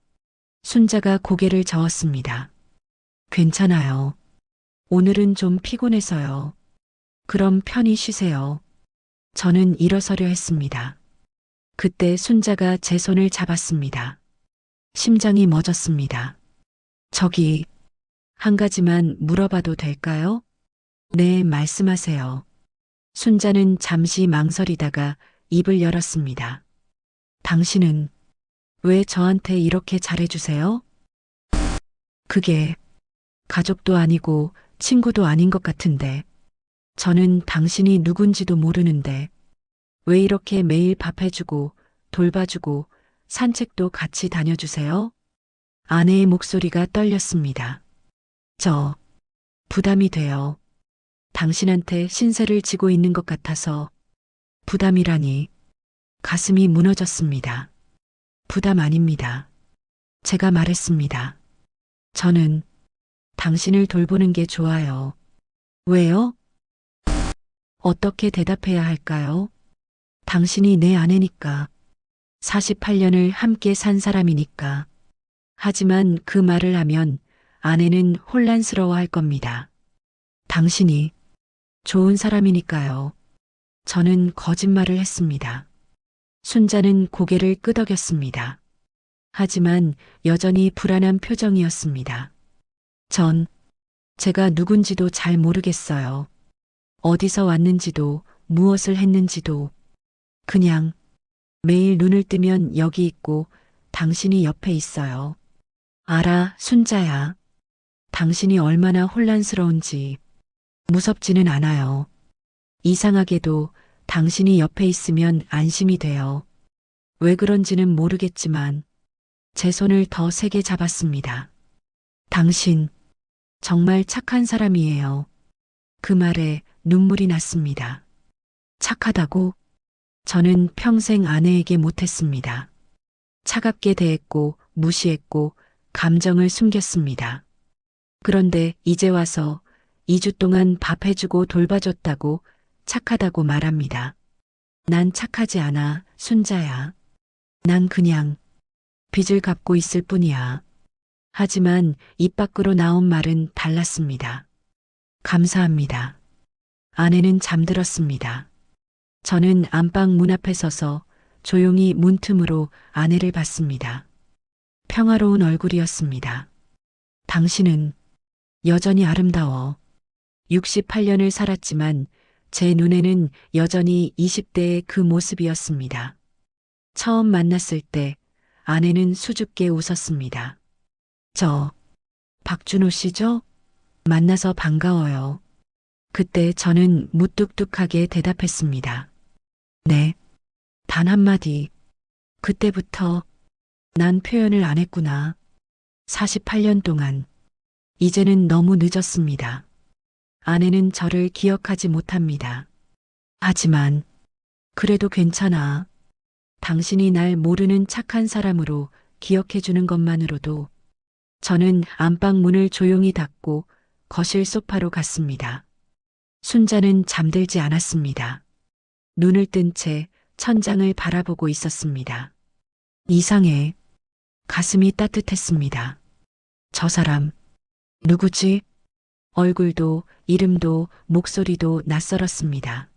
순자가 고개를 저었습니다. 괜찮아요. 오늘은 좀 피곤해서요. 그럼 편히 쉬세요. 저는 일어서려 했습니다. 그때 순자가 제 손을 잡았습니다. 심장이 멎었습니다. 저기, 한 가지만 물어봐도 될까요? 네, 말씀하세요. 순자는 잠시 망설이다가 입을 열었습니다. 당신은 왜 저한테 이렇게 잘해주세요? 그게 가족도 아니고 친구도 아닌 것 같은데, 저는 당신이 누군지도 모르는데, 왜 이렇게 매일 밥해주고, 돌봐주고, 산책도 같이 다녀주세요? 아내의 목소리가 떨렸습니다. 저, 부담이 돼요. 당신한테 신세를 지고 있는 것 같아서, 부담이라니, 가슴이 무너졌습니다. 부담 아닙니다. 제가 말했습니다. 저는 당신을 돌보는 게 좋아요. 왜요? 어떻게 대답해야 할까요? 당신이 내 아내니까. 48년을 함께 산 사람이니까. 하지만 그 말을 하면 아내는 혼란스러워 할 겁니다. 당신이 좋은 사람이니까요. 저는 거짓말을 했습니다. 순자는 고개를 끄덕였습니다. 하지만 여전히 불안한 표정이었습니다. 전 제가 누군지도 잘 모르겠어요. 어디서 왔는지도 무엇을 했는지도 그냥 매일 눈을 뜨면 여기 있고 당신이 옆에 있어요. 알아, 순자야. 당신이 얼마나 혼란스러운지 무섭지는 않아요. 이상하게도 당신이 옆에 있으면 안심이 돼요. 왜 그런지는 모르겠지만 제 손을 더 세게 잡았습니다. 당신 정말 착한 사람이에요. 그 말에 눈물이 났습니다. 착하다고? 저는 평생 아내에게 못했습니다. 차갑게 대했고 무시했고 감정을 숨겼습니다. 그런데 이제 와서 2주 동안 밥 해주고 돌봐줬다고 착하다고 말합니다. 난 착하지 않아, 순자야. 난 그냥 빚을 갚고 있을 뿐이야. 하지만 입 밖으로 나온 말은 달랐습니다. 감사합니다. 아내는 잠들었습니다. 저는 안방 문 앞에 서서 조용히 문틈으로 아내를 봤습니다. 평화로운 얼굴이었습니다. 당신은 여전히 아름다워. 68년을 살았지만 제 눈에는 여전히 20대의 그 모습이었습니다. 처음 만났을 때 아내는 수줍게 웃었습니다. 저, 박준호 씨죠? 만나서 반가워요. 그때 저는 무뚝뚝하게 대답했습니다. 네. 단 한마디. 그때부터 난 표현을 안 했구나. 48년 동안. 이제는 너무 늦었습니다. 아내는 저를 기억하지 못합니다. 하지만 그래도 괜찮아. 당신이 날 모르는 착한 사람으로 기억해 주는 것만으로도 저는 안방 문을 조용히 닫고 거실 소파로 갔습니다. 순자는 잠들지 않았습니다. 눈을 뜬 채 천장을 바라보고 있었습니다. 이상해. 가슴이 따뜻했습니다. 저 사람, 누구지? 얼굴도, 이름도, 목소리도 낯설었습니다.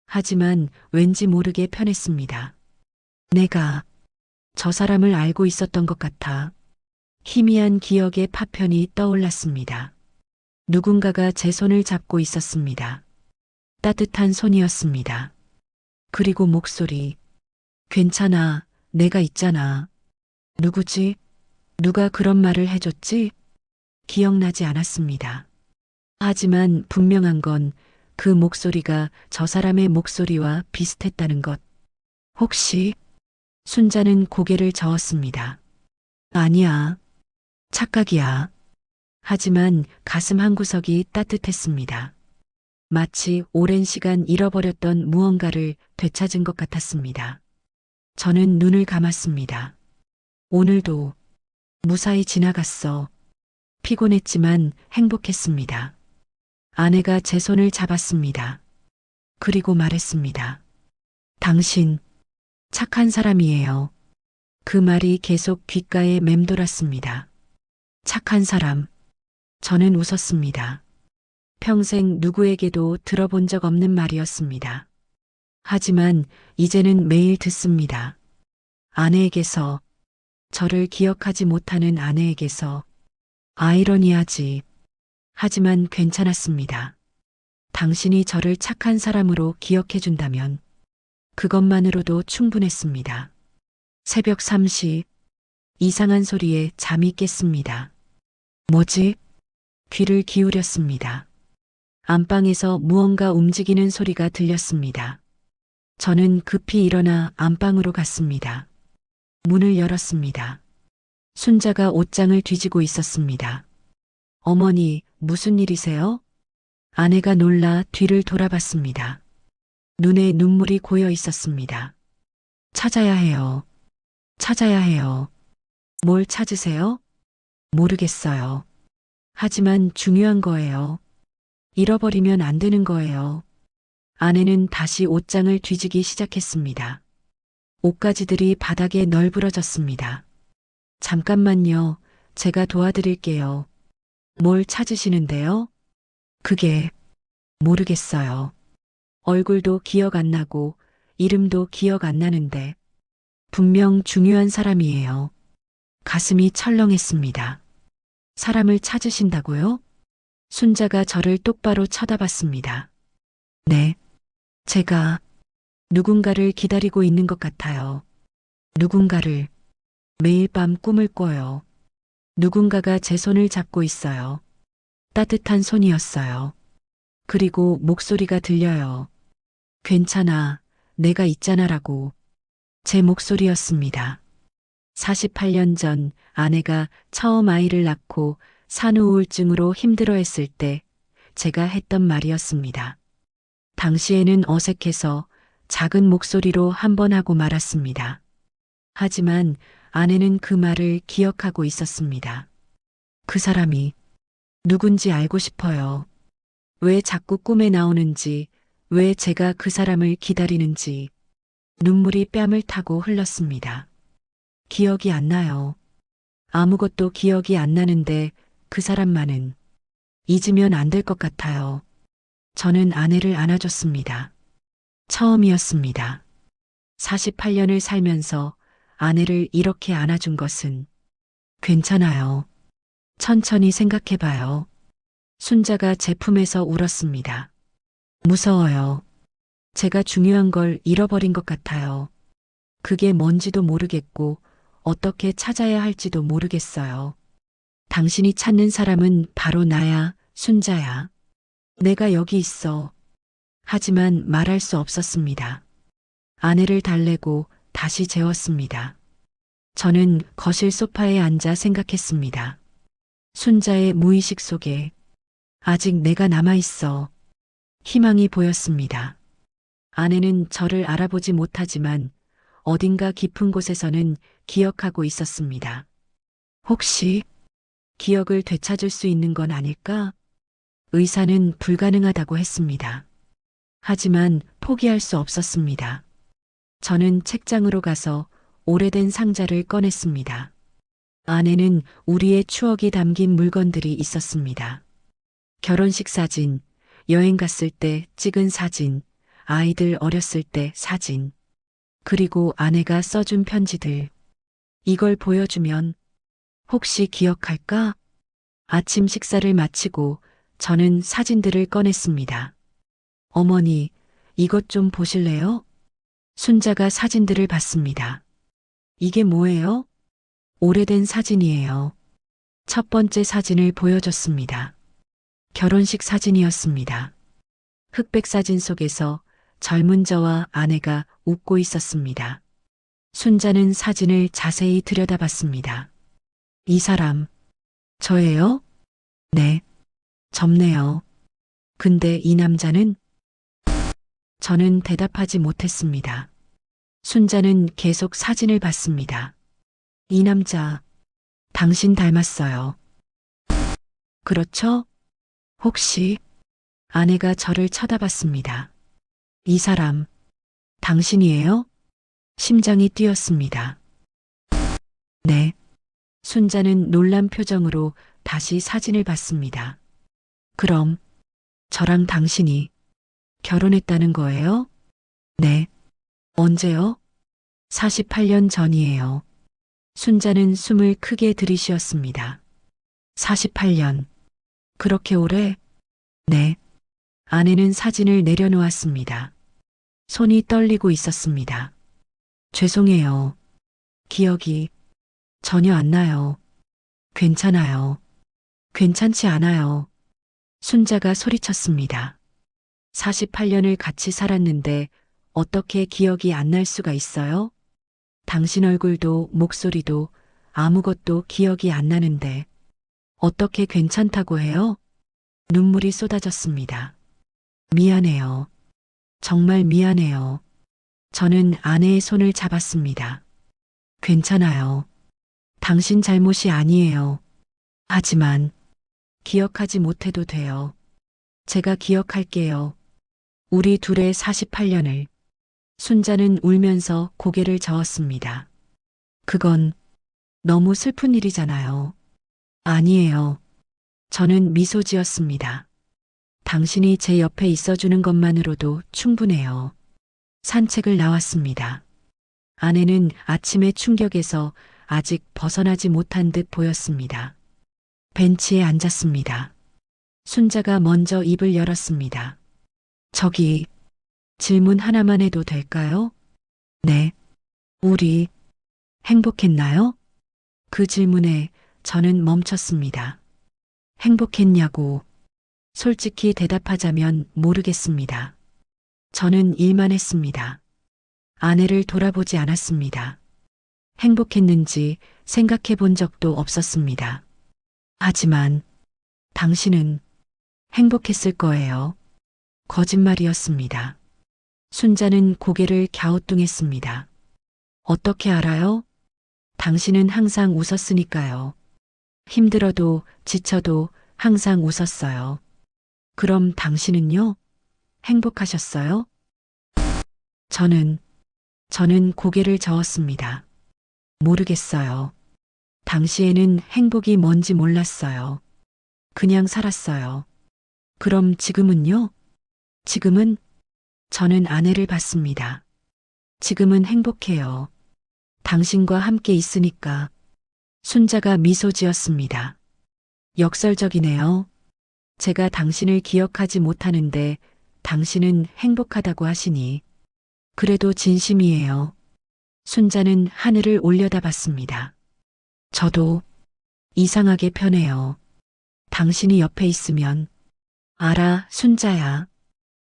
하지만 왠지 모르게 편했습니다. 내가 저 사람을 알고 있었던 것 같아 희미한 기억의 파편이 떠올랐습니다. 누군가가 제 손을 잡고 있었습니다. 따뜻한 손이었습니다. 그리고 목소리. 괜찮아, 내가 있잖아. 누구지? 누가 그런 말을 해줬지? 기억나지 않았습니다. 하지만 분명한 건 그 목소리가 저 사람의 목소리와 비슷했다는 것. 혹시? 순자는 고개를 저었습니다. 아니야. 착각이야. 하지만 가슴 한구석이 따뜻했습니다. 마치 오랜 시간 잃어버렸던 무언가를 되찾은 것 같았습니다. 저는 눈을 감았습니다. 오늘도 무사히 지나갔어. 피곤했지만 행복했습니다. 아내가 제 손을 잡았습니다. 그리고 말했습니다. 당신, 착한 사람이에요. 그 말이 계속 귓가에 맴돌았습니다. 착한 사람. 저는 웃었습니다. 평생 누구에게도 들어본 적 없는 말이었습니다. 하지만 이제는 매일 듣습니다. 아내에게서, 저를 기억하지 못하는 아내에게서. 아이러니하지. 하지만 괜찮았습니다. 당신이 저를 착한 사람으로 기억해 준다면 그것만으로도 충분했습니다. 새벽 3시 이상한 소리에 잠이 깼습니다. 뭐지? 귀를 기울였습니다. 안방에서 무언가 움직이는 소리가 들렸습니다. 저는 급히 일어나 안방으로 갔습니다. 문을 열었습니다. 순자가 옷장을 뒤지고 있었습니다. 어머니, 무슨 일이세요? 아내가 놀라 뒤를 돌아봤습니다. 눈에 눈물이 고여 있었습니다. 찾아야 해요. 찾아야 해요. 뭘 찾으세요? 모르겠어요. 하지만 중요한 거예요. 잃어버리면 안 되는 거예요. 아내는 다시 옷장을 뒤지기 시작했습니다. 옷가지들이 바닥에 널브러졌습니다. 잠깐만요. 제가 도와드릴게요. 뭘 찾으시는데요? 그게 모르겠어요. 얼굴도 기억 안 나고 이름도 기억 안 나는데 분명 중요한 사람이에요. 가슴이 철렁했습니다. 사람을 찾으신다고요? 순자가 저를 똑바로 쳐다봤습니다. 네, 제가 누군가를 기다리고 있는 것 같아요. 누군가를 매일 밤 꿈을 꿔요. 누군가가 제 손을 잡고 있어요. 따뜻한 손이었어요. 그리고 목소리가 들려요. 괜찮아, 내가 있잖아라고. 제 목소리였습니다. 48년 전 아내가 처음 아이를 낳고 산후 우울증으로 힘들어했을 때 제가 했던 말이었습니다. 당시에는 어색해서 작은 목소리로 한 번 하고 말았습니다. 하지만 아내는 그 말을 기억하고 있었습니다. 그 사람이 누군지 알고 싶어요. 왜 자꾸 꿈에 나오는지, 왜 제가 그 사람을 기다리는지. 눈물이 뺨을 타고 흘렀습니다. 기억이 안 나요. 아무것도 기억이 안 나는데 그 사람만은 잊으면 안 될 것 같아요. 저는 아내를 안아줬습니다. 처음이었습니다. 48년을 살면서 아내를 이렇게 안아준 것은 괜찮아요. 천천히 생각해봐요. 순자가 제 품에서 울었습니다. 무서워요. 제가 중요한 걸 잃어버린 것 같아요. 그게 뭔지도 모르겠고 어떻게 찾아야 할지도 모르겠어요. 당신이 찾는 사람은 바로 나야, 순자야. 내가 여기 있어. 하지만 말할 수 없었습니다. 아내를 달래고 다시 재웠습니다. 저는 거실 소파에 앉아 생각했습니다. 순자의 무의식 속에 아직 내가 남아있어. 희망이 보였습니다. 아내는 저를 알아보지 못하지만 어딘가 깊은 곳에서는 기억하고 있었습니다. 혹시 기억을 되찾을 수 있는 건 아닐까? 의사는 불가능하다고 했습니다. 하지만 포기할 수 없었습니다. 저는 책장으로 가서 오래된 상자를 꺼냈습니다. 안에는 우리의 추억이 담긴 물건들이 있었습니다. 결혼식 사진, 여행 갔을 때 찍은 사진, 아이들 어렸을 때 사진, 그리고 아내가 써준 편지들. 이걸 보여주면 혹시 기억할까? 아침 식사를 마치고 저는 사진들을 꺼냈습니다. 어머니, 이것 좀 보실래요? 순자가 사진들을 봤습니다. 이게 뭐예요? 오래된 사진이에요. 첫 번째 사진을 보여줬습니다. 결혼식 사진이었습니다. 흑백 사진 속에서 젊은 저와 아내가 웃고 있었습니다. 순자는 사진을 자세히 들여다봤습니다. 이 사람, 저예요? 네, 젊네요. 근데 이 남자는? 저는 대답하지 못했습니다. 순자는 계속 사진을 봤습니다. 이 남자, 당신 닮았어요. 그렇죠? 혹시 아내가 저를 쳐다봤습니다. 이 사람, 당신이에요? 심장이 뛰었습니다. 네. 순자는 놀란 표정으로 다시 사진을 봤습니다. 그럼 저랑 당신이 결혼했다는 거예요? 네. 언제요? 48년 전이에요. 순자는 숨을 크게 들이쉬었습니다. 48년. 그렇게 오래? 네. 아내는 사진을 내려놓았습니다. 손이 떨리고 있었습니다. 죄송해요. 기억이 전혀 안 나요. 괜찮아요. 괜찮지 않아요. 순자가 소리쳤습니다. 48년을 같이 살았는데 어떻게 기억이 안 날 수가 있어요? 당신 얼굴도 목소리도 아무것도 기억이 안 나는데 어떻게 괜찮다고 해요? 눈물이 쏟아졌습니다. 미안해요. 정말 미안해요. 저는 아내의 손을 잡았습니다. 괜찮아요. 당신 잘못이 아니에요. 하지만 기억하지 못해도 돼요. 제가 기억할게요. 우리 둘의 48년을. 순자는 울면서 고개를 저었습니다. 그건 너무 슬픈 일이잖아요. 아니에요. 저는 미소 지었습니다. 당신이 제 옆에 있어주는 것만으로도 충분해요. 산책을 나왔습니다. 아내는 아침의 충격에서 아직 벗어나지 못한 듯 보였습니다. 벤치에 앉았습니다. 순자가 먼저 입을 열었습니다. 저기, 질문 하나만 해도 될까요? 네. 우리 행복했나요? 그 질문에 저는 멈췄습니다. 행복했냐고. 솔직히 대답하자면 모르겠습니다. 저는 일만 했습니다. 아내를 돌아보지 않았습니다. 행복했는지 생각해 본 적도 없었습니다. 하지만 당신은 행복했을 거예요. 거짓말이었습니다. 순자는 고개를 갸우뚱했습니다. 어떻게 알아요? 당신은 항상 웃었으니까요. 힘들어도 지쳐도 항상 웃었어요. 그럼 당신은요? 행복하셨어요? 저는 고개를 저었습니다. 모르겠어요. 당시에는 행복이 뭔지 몰랐어요. 그냥 살았어요. 그럼 지금은요? 지금은 저는 아내를 봤습니다. 지금은 행복해요. 당신과 함께 있으니까. 순자가 미소 지었습니다. 역설적이네요. 제가 당신을 기억하지 못하는데 당신은 행복하다고 하시니. 그래도 진심이에요. 순자는 하늘을 올려다봤습니다. 저도 이상하게 편해요. 당신이 옆에 있으면. 알아, 순자야.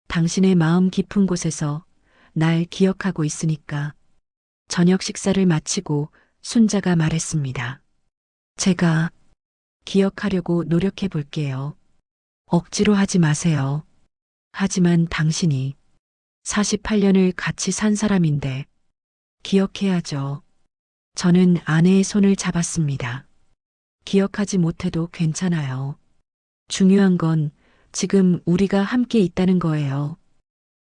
당신의 마음 깊은 곳에서 날 기억하고 있으니까. 저녁 식사를 마치고 순자가 말했습니다. 제가 기억하려고 노력해 볼게요. 억지로 하지 마세요. 하지만 당신이 48년을 같이 산 사람인데 기억해야죠. 저는 아내의 손을 잡았습니다. 기억하지 못해도 괜찮아요. 중요한 건 지금 우리가 함께 있다는 거예요.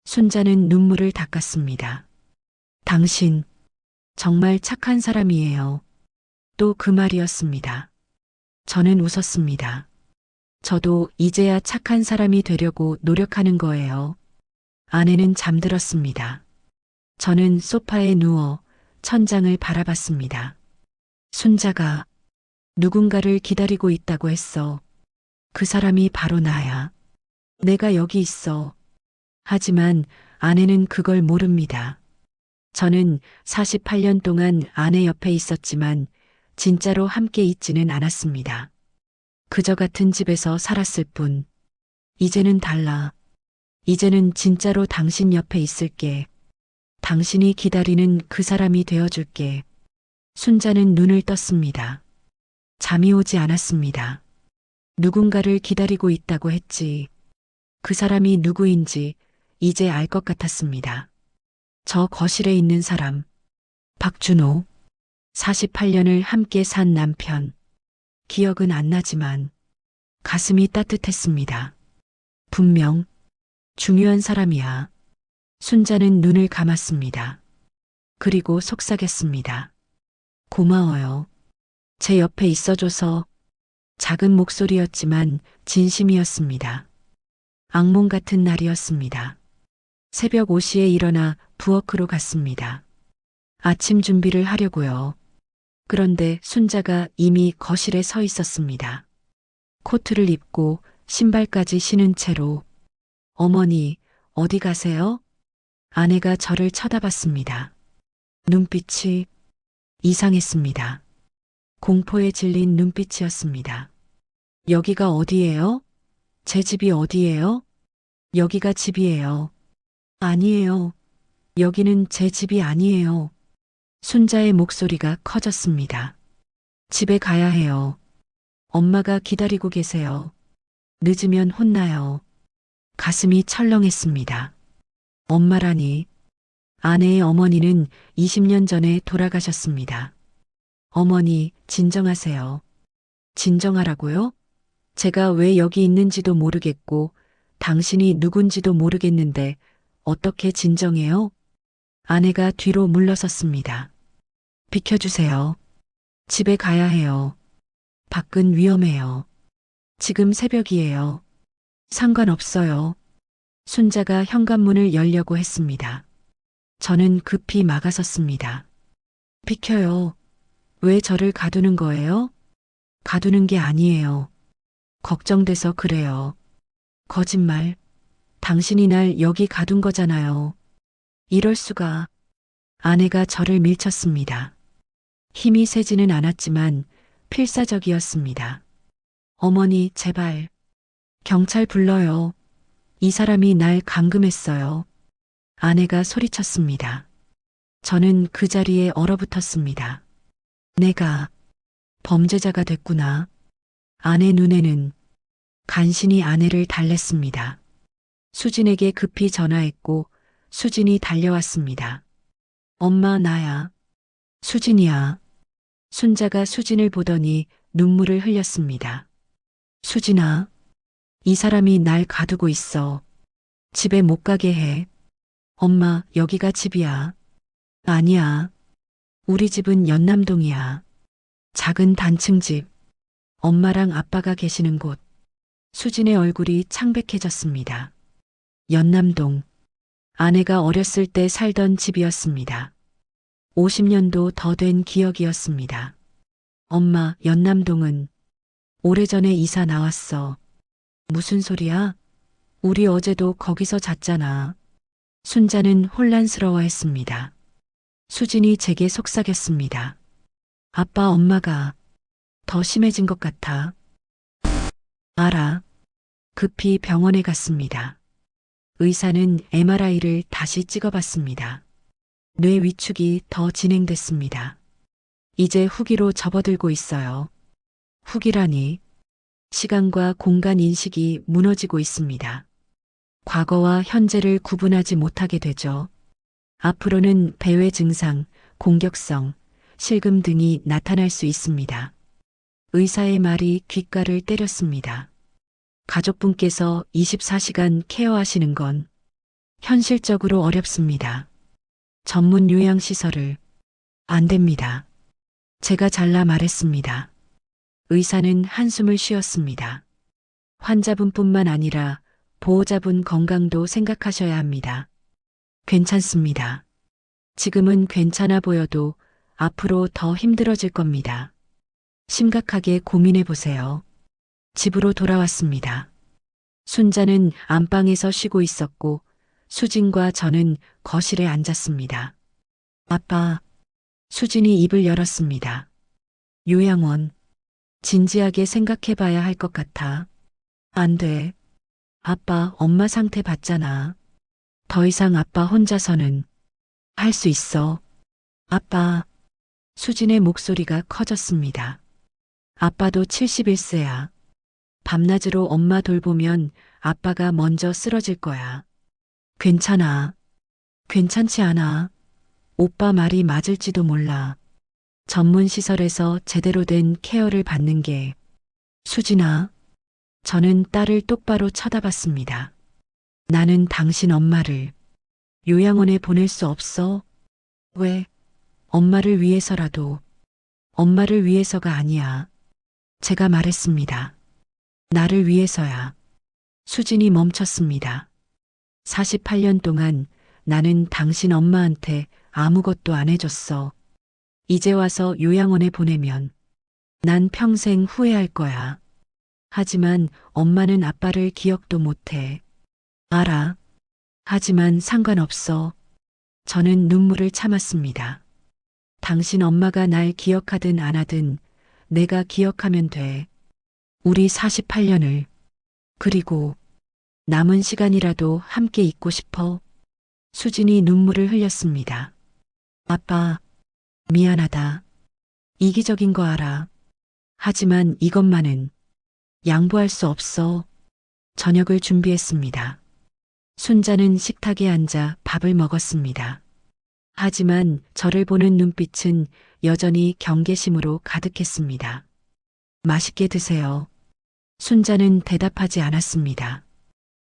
순자는 눈물을 닦았습니다. 당신, 정말 착한 사람이에요. 또 그 말이었습니다. 저는 웃었습니다. 저도 이제야 착한 사람이 되려고 노력하는 거예요. 아내는 잠들었습니다. 저는 소파에 누워 천장을 바라봤습니다. 순자가 누군가를 기다리고 있다고 했어. 그 사람이 바로 나야. 내가 여기 있어. 하지만 아내는 그걸 모릅니다. 저는 48년 동안 아내 옆에 있었지만 진짜로 함께 있지는 않았습니다. 그저 같은 집에서 살았을 뿐. 이제는 달라. 이제는 진짜로 당신 옆에 있을게. 당신이 기다리는 그 사람이 되어줄게. 순자는 눈을 떴습니다. 잠이 오지 않았습니다. 누군가를 기다리고 있다고 했지. 그 사람이 누구인지 이제 알 것 같았습니다. 저 거실에 있는 사람. 박준호. 48년을 함께 산 남편. 기억은 안 나지만 가슴이 따뜻했습니다. 분명 중요한 사람이야. 순자는 눈을 감았습니다. 그리고 속삭였습니다. 고마워요. 제 옆에 있어줘서. 작은 목소리였지만 진심이었습니다. 악몽 같은 날이었습니다. 새벽 5시에 일어나 부엌으로 갔습니다. 아침 준비를 하려고요. 그런데 순자가 이미 거실에 서 있었습니다. 코트를 입고 신발까지 신은 채로. 어머니, 어디 가세요? 아내가 저를 쳐다봤습니다. 눈빛이 이상했습니다. 공포에 질린 눈빛이었습니다. 여기가 어디예요? 제 집이 어디예요? 여기가 집이에요. 아니에요. 여기는 제 집이 아니에요. 순자의 목소리가 커졌습니다. 집에 가야 해요. 엄마가 기다리고 계세요. 늦으면 혼나요. 가슴이 철렁했습니다. 엄마라니. 아내의 어머니는 20년 전에 돌아가셨습니다. 어머니, 진정하세요. 진정하라고요? 제가 왜 여기 있는지도 모르겠고 당신이 누군지도 모르겠는데 어떻게 진정해요? 아내가 뒤로 물러섰습니다. 비켜주세요. 집에 가야 해요. 밖은 위험해요. 지금 새벽이에요. 상관없어요. 순자가 현관문을 열려고 했습니다. 저는 급히 막아섰습니다. 비켜요. 왜 저를 가두는 거예요? 가두는 게 아니에요. 걱정돼서 그래요. 거짓말. 당신이 날 여기 가둔 거잖아요. 이럴 수가. 아내가 저를 밀쳤습니다. 힘이 세지는 않았지만 필사적이었습니다. 어머니, 제발. 경찰 불러요. 이 사람이 날 감금했어요. 아내가 소리쳤습니다. 저는 그 자리에 얼어붙었습니다. 내가 범죄자가 됐구나. 아내 눈에는 간신히 아내를 달랬습니다. 수진에게 급히 전화했고 수진이 달려왔습니다. 엄마, 나야. 수진이야. 순자가 수진을 보더니 눈물을 흘렸습니다. 수진아, 이 사람이 날 가두고 있어. 집에 못 가게 해. 엄마, 여기가 집이야. 아니야. 우리 집은 연남동이야. 작은 단층집. 엄마랑 아빠가 계시는 곳. 수진의 얼굴이 창백해졌습니다. 연남동. 아내가 어렸을 때 살던 집이었습니다. 50년도 더 된 기억이었습니다. 엄마, 연남동은 오래전에 이사 나왔어. 무슨 소리야? 우리 어제도 거기서 잤잖아. 순자는 혼란스러워했습니다. 수진이 제게 속삭였습니다. 아빠, 엄마가 더 심해진 것 같아. 알아. 급히 병원에 갔습니다. 의사는 MRI를 다시 찍어봤습니다. 뇌 위축이 더 진행됐습니다. 이제 후기로 접어들고 있어요. 후기라니. 시간과 공간 인식이 무너지고 있습니다. 과거와 현재를 구분하지 못하게 되죠. 앞으로는 배회 증상, 공격성, 실금 등이 나타날 수 있습니다. 의사의 말이 귓가를 때렸습니다. 가족분께서 24시간 케어하시는 건 현실적으로 어렵습니다. 전문 요양시설을 안 됩니다. 제가 잘라 말했습니다. 의사는 한숨을 쉬었습니다. 환자분뿐만 아니라 보호자분 건강도 생각하셔야 합니다. 괜찮습니다. 지금은 괜찮아 보여도 앞으로 더 힘들어질 겁니다. 심각하게 고민해 보세요. 집으로 돌아왔습니다. 순자는 안방에서 쉬고 있었고 수진과 저는 거실에 앉았습니다. 아빠, 수진이 입을 열었습니다. 요양원, 진지하게 생각해 봐야 할 것 같아. 안 돼. 아빠, 엄마 상태 봤잖아. 더 이상 아빠 혼자서는 할 수 있어. 아빠, 수진의 목소리가 커졌습니다. 아빠도 71세야. 밤낮으로 엄마 돌보면 아빠가 먼저 쓰러질 거야. 괜찮아. 괜찮지 않아. 오빠 말이 맞을지도 몰라. 전문 시설에서 제대로 된 케어를 받는 게. 수진아. 저는 딸을 똑바로 쳐다봤습니다. 나는 당신 엄마를 요양원에 보낼 수 없어. 왜? 엄마를 위해서라도. 엄마를 위해서가 아니야. 제가 말했습니다. 나를 위해서야. 수진이 멈췄습니다. 48년 동안 나는 당신 엄마한테 아무것도 안 해줬어. 이제 와서 요양원에 보내면 난 평생 후회할 거야. 하지만 엄마는 아빠를 기억도 못해. 알아. 하지만 상관없어. 저는 눈물을 참았습니다. 당신 엄마가 날 기억하든 안 하든 내가 기억하면 돼. 우리 48년을. 그리고 남은 시간이라도 함께 있고 싶어. 수진이 눈물을 흘렸습니다. 아빠, 미안하다. 이기적인 거 알아. 하지만 이것만은 양보할 수 없어. 저녁을 준비했습니다. 순자는 식탁에 앉아 밥을 먹었습니다. 하지만 저를 보는 눈빛은 여전히 경계심으로 가득했습니다. 맛있게 드세요. 순자는 대답하지 않았습니다.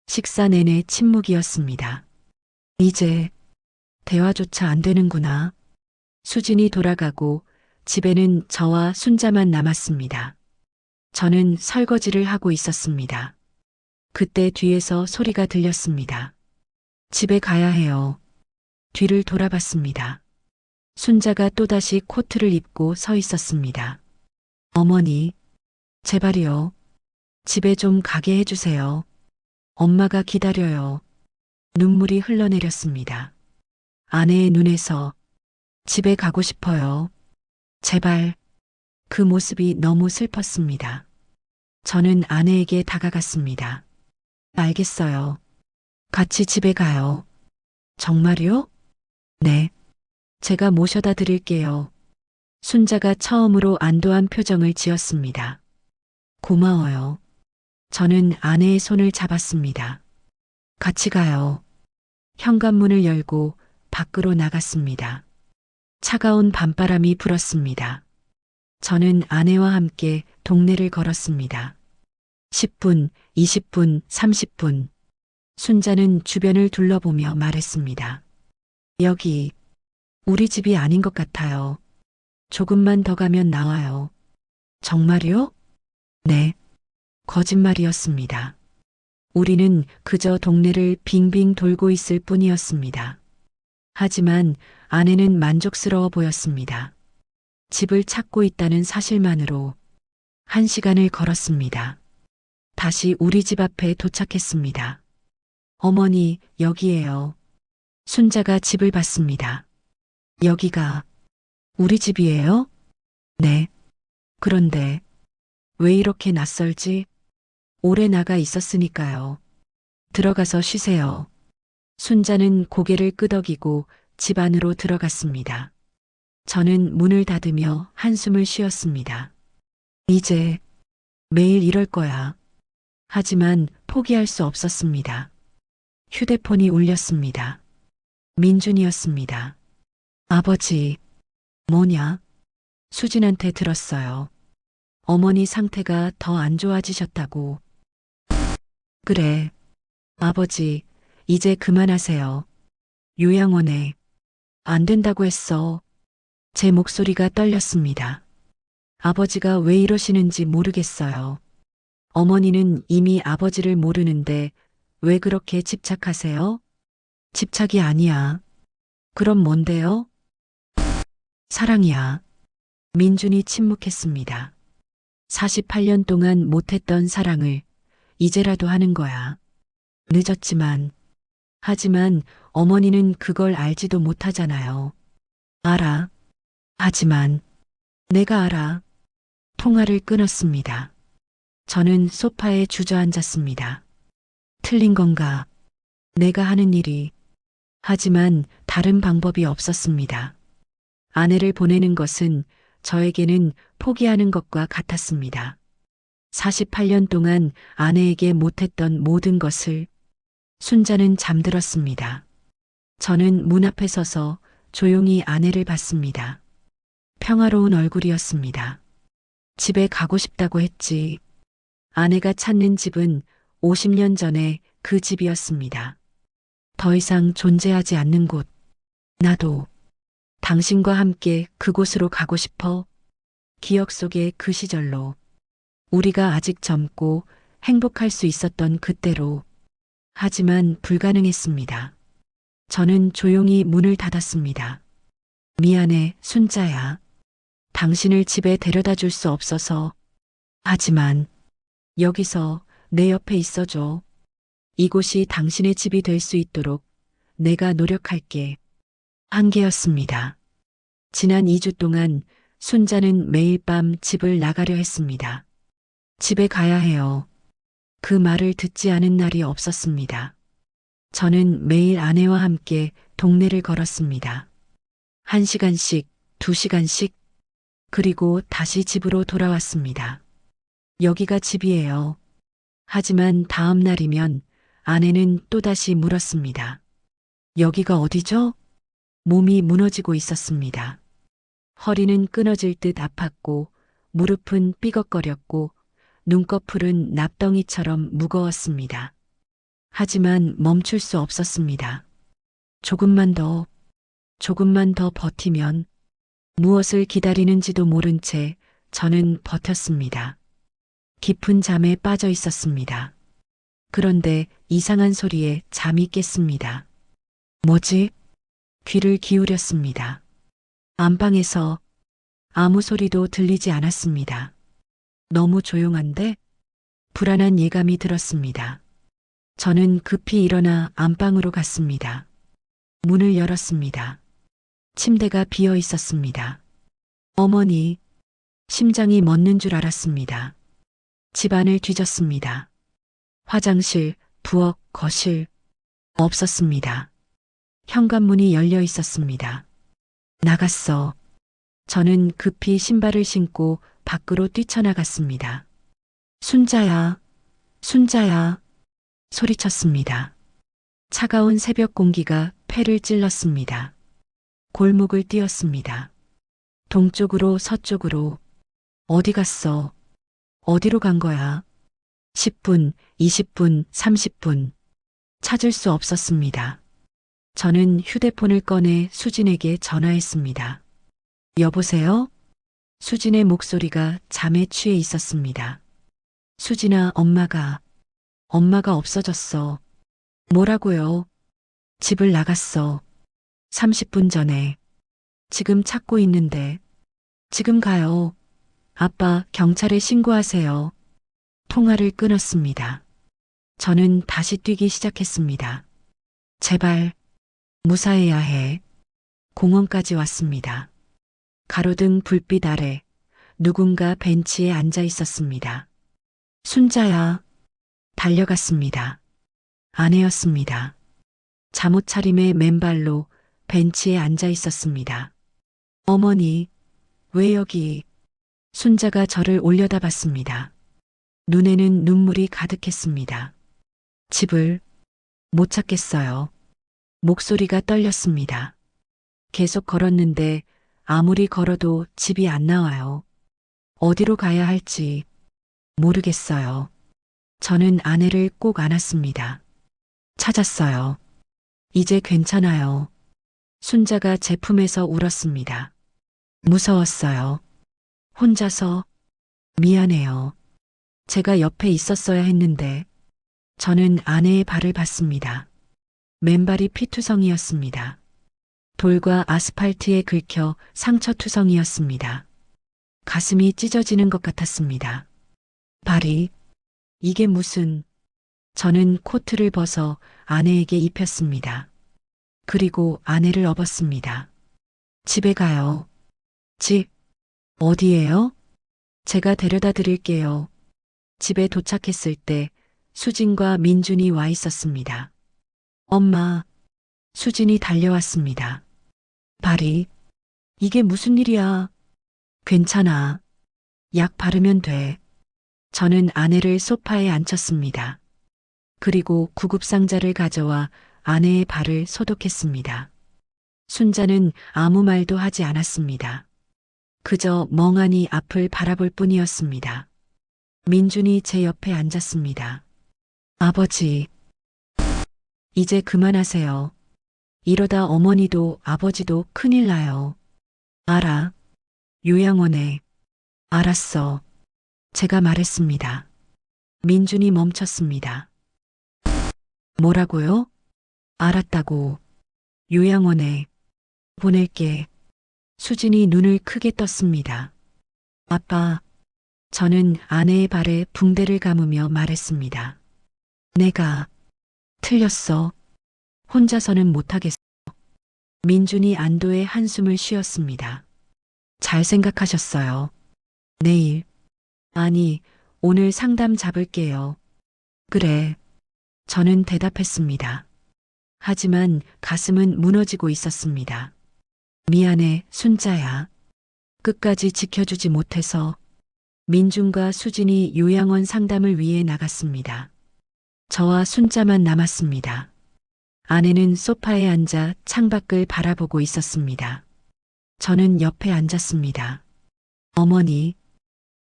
식사 내내 침묵이었습니다. 이제 대화조차 안 되는구나. 수진이 돌아가고 집에는 저와 순자만 남았습니다. 저는 설거지를 하고 있었습니다. 그때 뒤에서 소리가 들렸습니다. 집에 가야 해요. 뒤를 돌아봤습니다. 순자가 또다시 코트를 입고 서 있었습니다. 어머니, 제발이요. 집에 좀 가게 해주세요. 엄마가 기다려요. 눈물이 흘러내렸습니다. 아내의 눈에서 집에 가고 싶어요. 제발. 그 모습이 너무 슬펐습니다. 저는 아내에게 다가갔습니다. 알겠어요. 같이 집에 가요. 정말요? 네. 제가 모셔다 드릴게요. 순자가 처음으로 안도한 표정을 지었습니다. 고마워요. 저는 아내의 손을 잡았습니다. 같이 가요. 현관문을 열고 밖으로 나갔습니다. 차가운 밤바람이 불었습니다. 저는 아내와 함께 동네를 걸었습니다. 10분, 20분, 30분. 순자는 주변을 둘러보며 말했습니다. 여기, 우리 집이 아닌 것 같아요. 조금만 더 가면 나와요. 정말요? 네. 거짓말이었습니다. 우리는 그저 동네를 빙빙 돌고 있을 뿐이었습니다. 하지만 아내는 만족스러워 보였습니다. 집을 찾고 있다는 사실만으로 1시간을 걸었습니다. 다시 우리 집 앞에 도착했습니다. 어머니, 여기에요. 순자가 집을 봤습니다. 여기가 우리 집이에요? 네. 그런데 왜 이렇게 낯설지? 오래 나가 있었으니까요. 들어가서 쉬세요. 순자는 고개를 끄덕이고 집 안으로 들어갔습니다. 저는 문을 닫으며 한숨을 쉬었습니다. 이제 매일 이럴 거야. 하지만 포기할 수 없었습니다. 휴대폰이 울렸습니다. 민준이었습니다. 아버지, 뭐냐? 수진한테 들었어요. 어머니 상태가 더 안 좋아지셨다고. 그래. 아버지, 이제 그만하세요. 요양원에 안 된다고 했어. 제 목소리가 떨렸습니다. 아버지가 왜 이러시는지 모르겠어요. 어머니는 이미 아버지를 모르는데 왜 그렇게 집착하세요? 집착이 아니야. 그럼 뭔데요? 사랑이야. 민준이 침묵했습니다. 48년 동안 못했던 사랑을 이제라도 하는 거야. 늦었지만, 하지만 어머니는 그걸 알지도 못하잖아요. 알아. 하지만, 내가 알아. 통화를 끊었습니다. 저는 소파에 주저앉았습니다. 틀린 건가? 내가 하는 일이. 하지만 다른 방법이 없었습니다. 아내를 보내는 것은 저에게는 포기하는 것과 같았습니다. 48년 동안 아내에게 못했던 모든 것을. 순자는 잠들었습니다. 저는 문 앞에 서서 조용히 아내를 봤습니다. 평화로운 얼굴이었습니다. 집에 가고 싶다고 했지. 아내가 찾는 집은 50년 전에 그 집이었습니다. 더 이상 존재하지 않는 곳. 나도 당신과 함께 그곳으로 가고 싶어. 기억 속의 그 시절로. 우리가 아직 젊고 행복할 수 있었던 그때로. 하지만 불가능했습니다. 저는 조용히 문을 닫았습니다. 미안해, 순자야. 당신을 집에 데려다 줄 수 없어서. 하지만 여기서 내 옆에 있어줘. 이곳이 당신의 집이 될 수 있도록 내가 노력할게. 한계였습니다. 지난 2주 동안 순자는 매일 밤 집을 나가려 했습니다. 집에 가야 해요. 그 말을 듣지 않은 날이 없었습니다. 저는 매일 아내와 함께 동네를 걸었습니다. 1시간씩, 2시간씩, 그리고 다시 집으로 돌아왔습니다. 여기가 집이에요. 하지만 다음 날이면 아내는 또다시 물었습니다. 여기가 어디죠? 몸이 무너지고 있었습니다. 허리는 끊어질 듯 아팠고 무릎은 삐걱거렸고 눈꺼풀은 납덩이처럼 무거웠습니다. 하지만 멈출 수 없었습니다. 조금만 더 버티면 무엇을 기다리는지도 모른 채 저는 버텼습니다. 깊은 잠에 빠져 있었습니다. 그런데 이상한 소리에 잠이 깼습니다. 뭐지? 귀를 기울였습니다. 안방에서 아무 소리도 들리지 않았습니다. 너무 조용한데? 불안한 예감이 들었습니다. 저는 급히 일어나 안방으로 갔습니다. 문을 열었습니다. 침대가 비어 있었습니다. 어머니, 심장이 멎는 줄 알았습니다. 집안을 뒤졌습니다. 화장실, 부엌, 거실, 없었습니다. 현관문이 열려 있었습니다. 나갔어. 저는 급히 신발을 신고 밖으로 뛰쳐나갔습니다. 순자야, 순자야, 소리쳤습니다. 차가운 새벽 공기가 폐를 찔렀습니다. 골목을 뛰었습니다. 동쪽으로 서쪽으로. 어디 갔어? 어디로 간 거야? 10분, 20분, 30분. 찾을 수 없었습니다. 저는 휴대폰을 꺼내 수진에게 전화했습니다. 여보세요? 수진의 목소리가 잠에 취해 있었습니다. 수진아, 엄마가 없어졌어. 뭐라고요? 집을 나갔어. 30분 전에. 지금 찾고 있는데. 지금 가요. 아빠, 경찰에 신고하세요. 통화를 끊었습니다. 저는 다시 뛰기 시작했습니다. 제발, 무사해야 해. 공원까지 왔습니다. 가로등 불빛 아래 누군가 벤치에 앉아 있었습니다. 순자야. 달려갔습니다. 아내였습니다. 잠옷 차림의 맨발로 벤치에 앉아 있었습니다. 어머니, 왜 여기? 순자가 저를 올려다봤습니다. 눈에는 눈물이 가득했습니다. 집을 못 찾겠어요. 목소리가 떨렸습니다. 계속 걸었는데 아무리 걸어도 집이 안 나와요. 어디로 가야 할지 모르겠어요. 저는 아내를 꼭 안았습니다. 찾았어요. 이제 괜찮아요. 순자가 제 품에서 울었습니다. 무서웠어요. 혼자서 미안해요. 제가 옆에 있었어야 했는데 저는 아내의 발을 봤습니다. 맨발이 피투성이었습니다. 돌과 아스팔트에 긁혀 상처투성이었습니다. 가슴이 찢어지는 것 같았습니다. 발이 이게 무슨 저는 코트를 벗어 아내에게 입혔습니다. 그리고 아내를 업었습니다. 집에 가요. 집 어디예요? 제가 데려다 드릴게요. 집에 도착했을 때 수진과 민준이 와 있었습니다. 엄마, 수진이 달려왔습니다. 발이 이게 무슨 일이야? 괜찮아. 약 바르면 돼. 저는 아내를 소파에 앉혔습니다. 그리고 구급상자를 가져와 아내의 발을 소독했습니다. 순자는 아무 말도 하지 않았습니다. 그저 멍하니 앞을 바라볼 뿐이었습니다. 민준이 제 옆에 앉았습니다. 아버지, 이제 그만하세요. 이러다 어머니도 아버지도 큰일 나요. 알아. 요양원에. 알았어. 제가 말했습니다. 민준이 멈췄습니다. 뭐라고요? 알았다고. 요양원에 보낼게. 수진이 눈을 크게 떴습니다. 아빠, 저는 아내의 발에 붕대를 감으며 말했습니다. 내가 틀렸어. 혼자서는 못하겠어. 민준이 안도의 한숨을 쉬었습니다. 잘 생각하셨어요. 내일. 아니, 오늘 상담 잡을게요. 그래. 저는 대답했습니다. 하지만 가슴은 무너지고 있었습니다. 미안해, 순자야. 끝까지 지켜주지 못해서. 민준과 수진이 요양원 상담을 위해 나갔습니다. 저와 순자만 남았습니다. 아내는 소파에 앉아 창밖을 바라보고 있었습니다. 저는 옆에 앉았습니다. 어머니,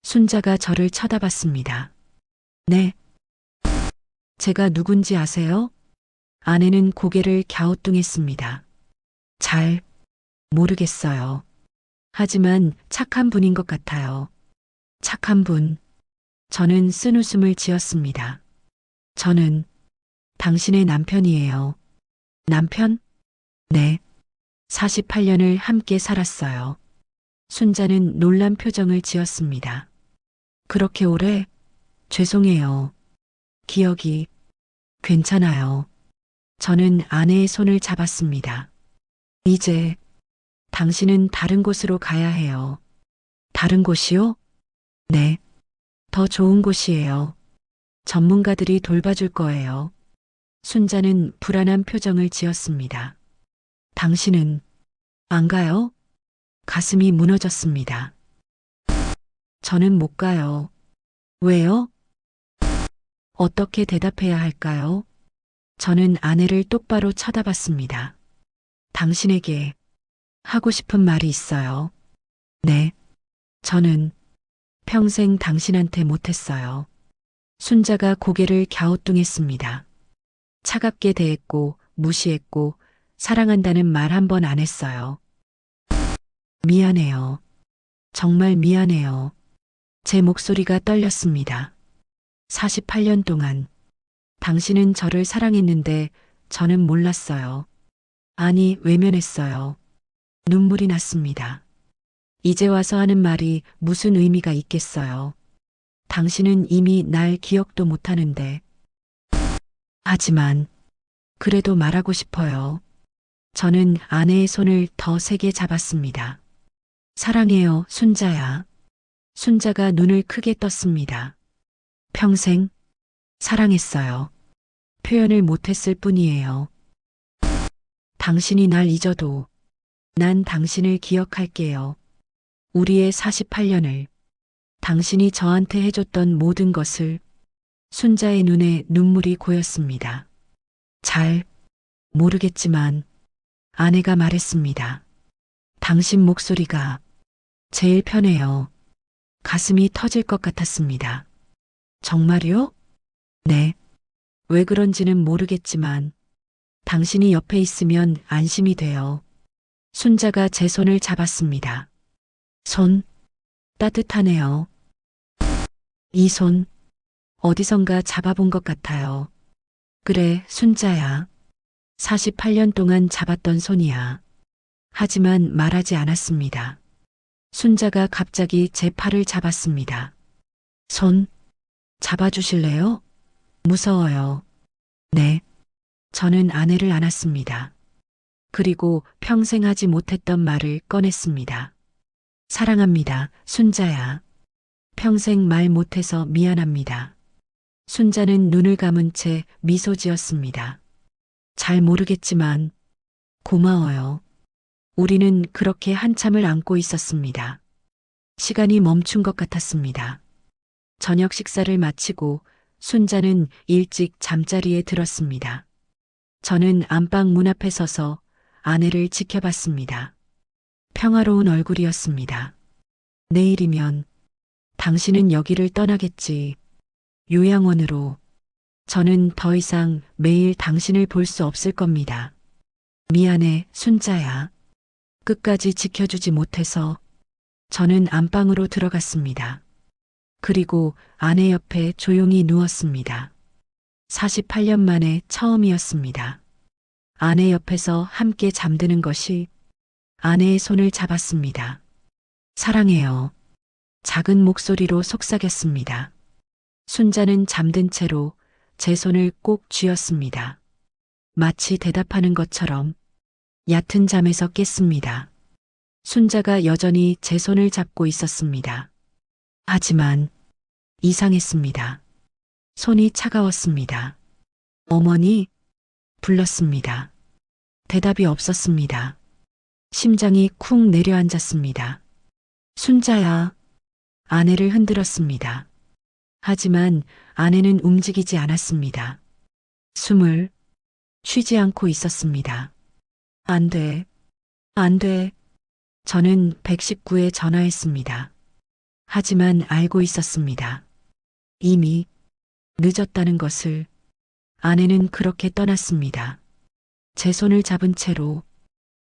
순자가 저를 쳐다봤습니다. 네. 제가 누군지 아세요? 아내는 고개를 갸우뚱했습니다. 잘 모르겠어요. 하지만 착한 분인 것 같아요. 착한 분. 저는 쓴웃음을 지었습니다. 저는 당신의 남편이에요. 남편? 네. 48년을 함께 살았어요. 순자는 놀란 표정을 지었습니다. 그렇게 오래? 죄송해요. 기억이 괜찮아요. 저는 아내의 손을 잡았습니다. 이제 당신은 다른 곳으로 가야 해요. 다른 곳이요? 네. 더 좋은 곳이에요. 전문가들이 돌봐줄 거예요. 순자는 불안한 표정을 지었습니다. 당신은 안 가요? 가슴이 무너졌습니다. 저는 못 가요. 왜요? 어떻게 대답해야 할까요? 저는 아내를 똑바로 쳐다봤습니다. 당신에게 하고 싶은 말이 있어요. 네. 저는 평생 당신한테 못했어요. 순자가 고개를 갸우뚱했습니다. 차갑게 대했고 무시했고 사랑한다는 말 한 번 안 했어요. 미안해요. 정말 미안해요. 제 목소리가 떨렸습니다. 48년 동안 당신은 저를 사랑했는데 저는 몰랐어요. 아니, 외면했어요. 눈물이 났습니다. 이제 와서 하는 말이 무슨 의미가 있겠어요. 당신은 이미 날 기억도 못하는데. 하지만 그래도 말하고 싶어요. 저는 아내의 손을 더 세게 잡았습니다. 사랑해요, 순자야. 순자가 눈을 크게 떴습니다. 평생 사랑했어요. 표현을 못했을 뿐이에요. 당신이 날 잊어도 난 당신을 기억할게요. 우리의 48년을, 당신이 저한테 해줬던 모든 것을 순자의 눈에 눈물이 고였습니다. 잘 모르겠지만 아내가 말했습니다. 당신 목소리가 제일 편해요. 가슴이 터질 것 같았습니다. 정말요? 네. 왜 그런지는 모르겠지만 당신이 옆에 있으면 안심이 돼요. 순자가 제 손을 잡았습니다. 손, 따뜻하네요. 이 손, 어디선가 잡아본 것 같아요. 그래, 순자야. 48년 동안 잡았던 손이야. 하지만 말하지 않았습니다. 순자가 갑자기 제 팔을 잡았습니다. 손, 잡아주실래요? 무서워요. 네. 저는 아내를 안았습니다. 그리고 평생 하지 못했던 말을 꺼냈습니다. 사랑합니다, 순자야. 평생 말 못해서 미안합니다. 순자는 눈을 감은 채 미소 지었습니다. 잘 모르겠지만 고마워요. 우리는 그렇게 한참을 안고 있었습니다. 시간이 멈춘 것 같았습니다. 저녁 식사를 마치고 순자는 일찍 잠자리에 들었습니다. 저는 안방 문 앞에 서서 아내를 지켜봤습니다. 평화로운 얼굴이었습니다. 내일이면 당신은 여기를 떠나겠지. 요양원으로. 저는 더 이상 매일 당신을 볼 수 없을 겁니다. 미안해, 순자야. 끝까지 지켜주지 못해서. 저는 안방으로 들어갔습니다. 그리고 아내 옆에 조용히 누웠습니다. 48년 만에 처음이었습니다. 아내 옆에서 함께 잠드는 것이. 아내의 손을 잡았습니다. 사랑해요. 작은 목소리로 속삭였습니다. 순자는 잠든 채로 제 손을 꼭 쥐었습니다. 마치 대답하는 것처럼 얕은 잠에서 깼습니다. 순자가 여전히 제 손을 잡고 있었습니다. 하지만 이상했습니다. 손이 차가웠습니다. 어머니? 불렀습니다. 대답이 없었습니다. 심장이 쿵 내려앉았습니다. 순자야. 아내를 흔들었습니다. 하지만 아내는 움직이지 않았습니다. 숨을 쉬지 않고 있었습니다. 안 돼. 안 돼. 저는 119에 전화했습니다. 하지만 알고 있었습니다. 이미 늦었다는 것을. 아내는 그렇게 떠났습니다. 제 손을 잡은 채로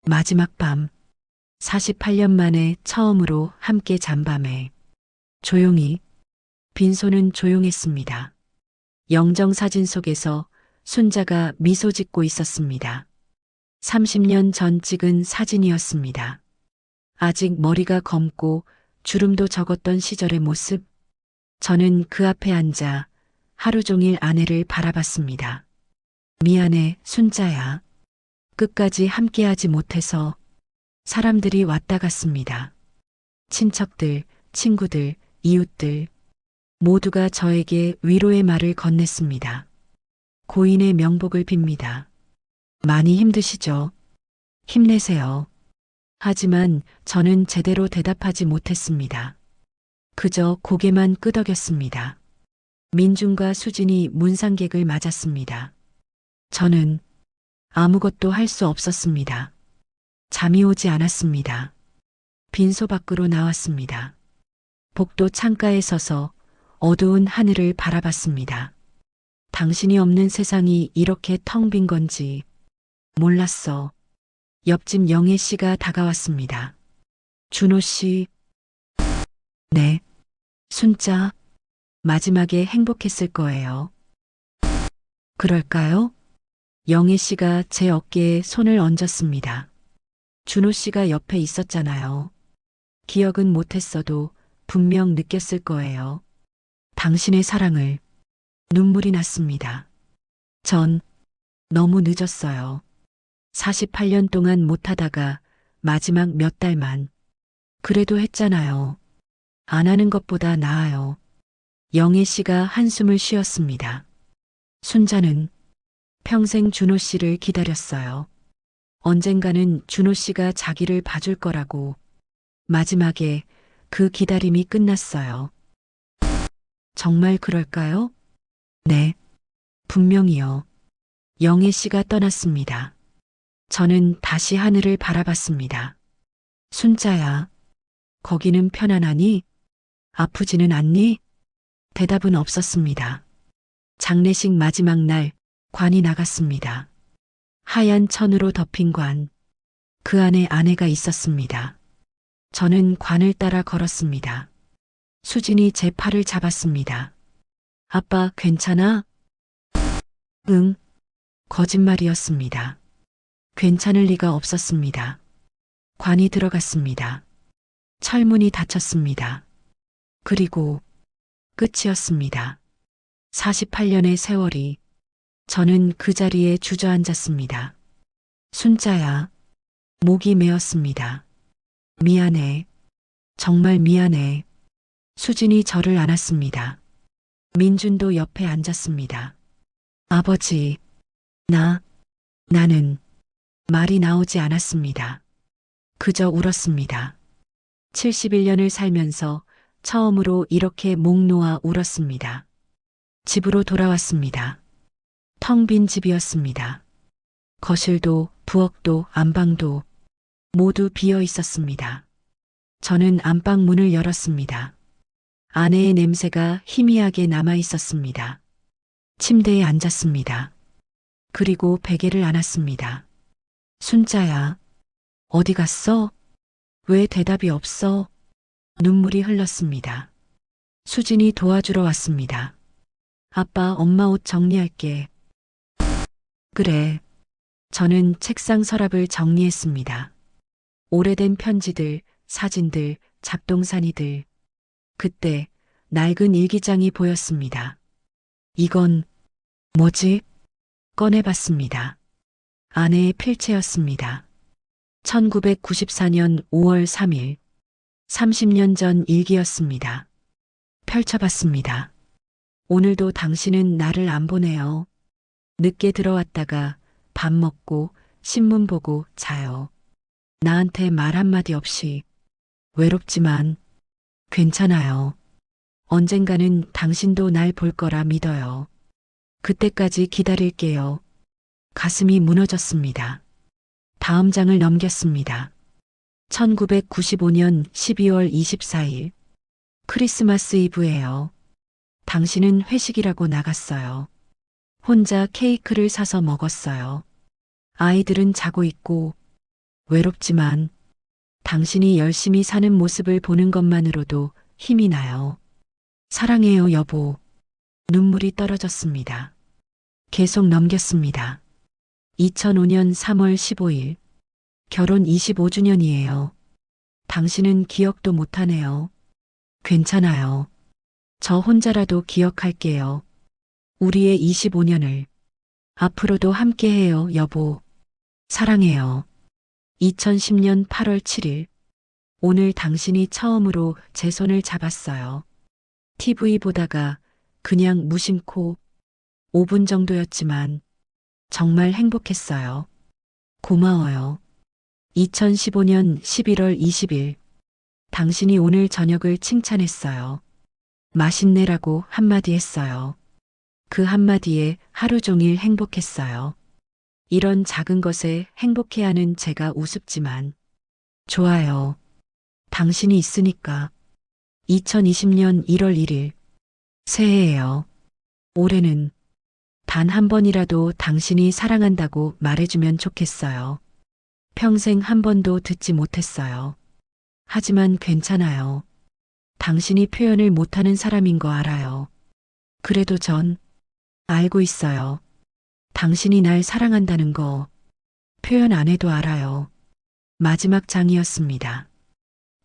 마지막 밤, 48년 만에 처음으로 함께 잔 밤에 조용히 빈손은 조용했습니다. 영정사진 속에서 순자가 미소 짓고 있었습니다. 30년 전 찍은 사진이었습니다. 아직 머리가 검고 주름도 적었던 시절의 모습. 저는 그 앞에 앉아 하루 종일 아내를 바라봤습니다. 미안해, 순자야. 끝까지 함께하지 못해서. 사람들이 왔다 갔습니다. 친척들, 친구들, 이웃들. 모두가 저에게 위로의 말을 건넸습니다. 고인의 명복을 빕니다. 많이 힘드시죠? 힘내세요. 하지만 저는 제대로 대답하지 못했습니다. 그저 고개만 끄덕였습니다. 민중과 수진이 문상객을 맞았습니다. 저는 아무것도 할 수 없었습니다. 잠이 오지 않았습니다. 빈소 밖으로 나왔습니다. 복도 창가에 서서 어두운 하늘을 바라봤습니다. 당신이 없는 세상이 이렇게 텅 빈 건지 몰랐어. 옆집 영애 씨가 다가왔습니다. 준호 씨. 네. 순자. 마지막에 행복했을 거예요. 그럴까요? 영애 씨가 제 어깨에 손을 얹었습니다. 준호 씨가 옆에 있었잖아요. 기억은 못했어도 분명 느꼈을 거예요. 당신의 사랑을. 눈물이 났습니다. 전 너무 늦었어요. 48년 동안 못하다가 마지막 몇 달만. 그래도 했잖아요. 안 하는 것보다 나아요. 영애 씨가 한숨을 쉬었습니다. 순자는 평생 준호 씨를 기다렸어요. 언젠가는 준호 씨가 자기를 봐줄 거라고. 마지막에 그 기다림이 끝났어요. 정말 그럴까요? 네, 분명히요. 영애 씨가 떠났습니다. 저는 다시 하늘을 바라봤습니다. 순자야, 거기는 편안하니? 아프지는 않니? 대답은 없었습니다. 장례식 마지막 날 관이 나갔습니다. 하얀 천으로 덮인 관. 그 안에 아내가 있었습니다. 저는 관을 따라 걸었습니다. 수진이 제 팔을 잡았습니다. 아빠, 괜찮아? 응, 거짓말이었습니다. 괜찮을 리가 없었습니다. 관이 들어갔습니다. 철문이 닫혔습니다. 그리고 끝이었습니다. 48년의 세월이 저는 그 자리에 주저앉았습니다. 순자야, 목이 메었습니다. 미안해. 정말 미안해. 수진이 저를 안았습니다. 민준도 옆에 앉았습니다. 아버지, 나는 말이 나오지 않았습니다. 그저 울었습니다. 71년을 살면서 처음으로 이렇게 목 놓아 울었습니다. 집으로 돌아왔습니다. 텅 빈 집이었습니다. 거실도 부엌도 안방도 모두 비어 있었습니다. 저는 안방 문을 열었습니다. 아내의 냄새가 희미하게 남아 있었습니다. 침대에 앉았습니다. 그리고 베개를 안았습니다. 순자야, 어디 갔어? 왜 대답이 없어? 눈물이 흘렀습니다. 수진이 도와주러 왔습니다. 아빠, 엄마 옷 정리할게. 그래. 저는 책상 서랍을 정리했습니다. 오래된 편지들, 사진들, 잡동사니들. 그때 낡은 일기장이 보였습니다. 이건 뭐지? 꺼내봤습니다. 아내의 필체였습니다. 1994년 5월 3일, 30년 전 일기였습니다. 펼쳐봤습니다. 오늘도 당신은 나를 안 보내요. 늦게 들어왔다가 밥 먹고 신문 보고 자요. 나한테 말 한마디 없이. 외롭지만 괜찮아요. 언젠가는 당신도 날 볼 거라 믿어요. 그때까지 기다릴게요. 가슴이 무너졌습니다. 다음 장을 넘겼습니다. 1995년 12월 24일. 크리스마스 이브예요. 당신은 회식이라고 나갔어요. 혼자 케이크를 사서 먹었어요. 아이들은 자고 있고 외롭지만 당신이 열심히 사는 모습을 보는 것만으로도 힘이 나요. 사랑해요, 여보. 눈물이 떨어졌습니다. 계속 넘겼습니다. 2005년 3월 15일. 결혼 25주년이에요. 당신은 기억도 못하네요. 괜찮아요. 저 혼자라도 기억할게요. 우리의 25년을. 앞으로도 함께해요, 여보. 사랑해요. 2010년 8월 7일. 오늘 당신이 처음으로 제 손을 잡았어요. TV 보다가 그냥 무심코 5분 정도였지만 정말 행복했어요. 고마워요. 2015년 11월 20일. 당신이 오늘 저녁을 칭찬했어요. 맛있네라고 한마디 했어요. 그 한마디에 하루 종일 행복했어요. 이런 작은 것에 행복해하는 제가 우습지만 좋아요. 당신이 있으니까. 2020년 1월 1일. 새해예요. 올해는 단 한 번이라도 당신이 사랑한다고 말해주면 좋겠어요. 평생 한 번도 듣지 못했어요. 하지만 괜찮아요. 당신이 표현을 못하는 사람인 거 알아요. 그래도 전 알고 있어요. 당신이 날 사랑한다는 거 표현 안 해도 알아요. 마지막 장이었습니다.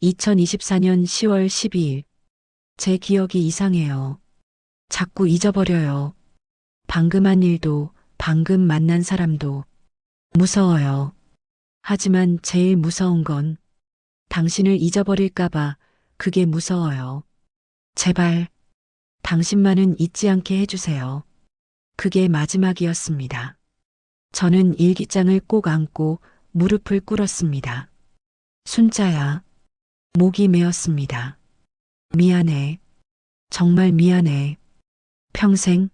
2024년 10월 12일. 제 기억이 이상해요. 자꾸 잊어버려요. 방금 한 일도, 방금 만난 사람도 무서워요. 하지만 제일 무서운 건 당신을 잊어버릴까봐 그게 무서워요. 제발 당신만은 잊지 않게 해주세요. 그게 마지막이었습니다. 저는 일기장을 꼭 안고 무릎을 꿇었습니다. 순자야, 목이 메었습니다. 미안해. 정말 미안해. 평생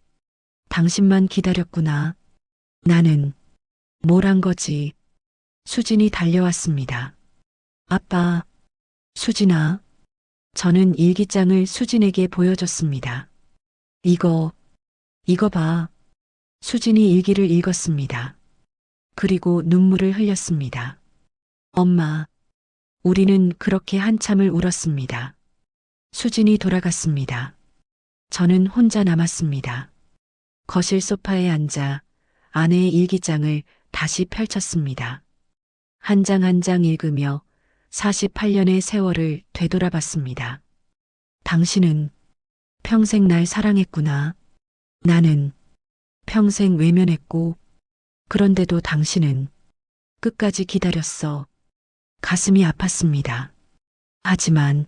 당신만 기다렸구나. 나는 뭘 한 거지? 수진이 달려왔습니다. 아빠, 수진아. 저는 일기장을 수진에게 보여줬습니다. 이거 봐. 수진이 일기를 읽었습니다. 그리고 눈물을 흘렸습니다. 엄마, 우리는 그렇게 한참을 울었습니다. 수진이 돌아갔습니다. 저는 혼자 남았습니다. 거실 소파에 앉아 아내의 일기장을 다시 펼쳤습니다. 한 장 한 장 읽으며 48년의 세월을 되돌아봤습니다. 당신은 평생 날 사랑했구나. 나는 평생 외면했고, 그런데도 당신은 끝까지 기다렸어. 가슴이 아팠습니다. 하지만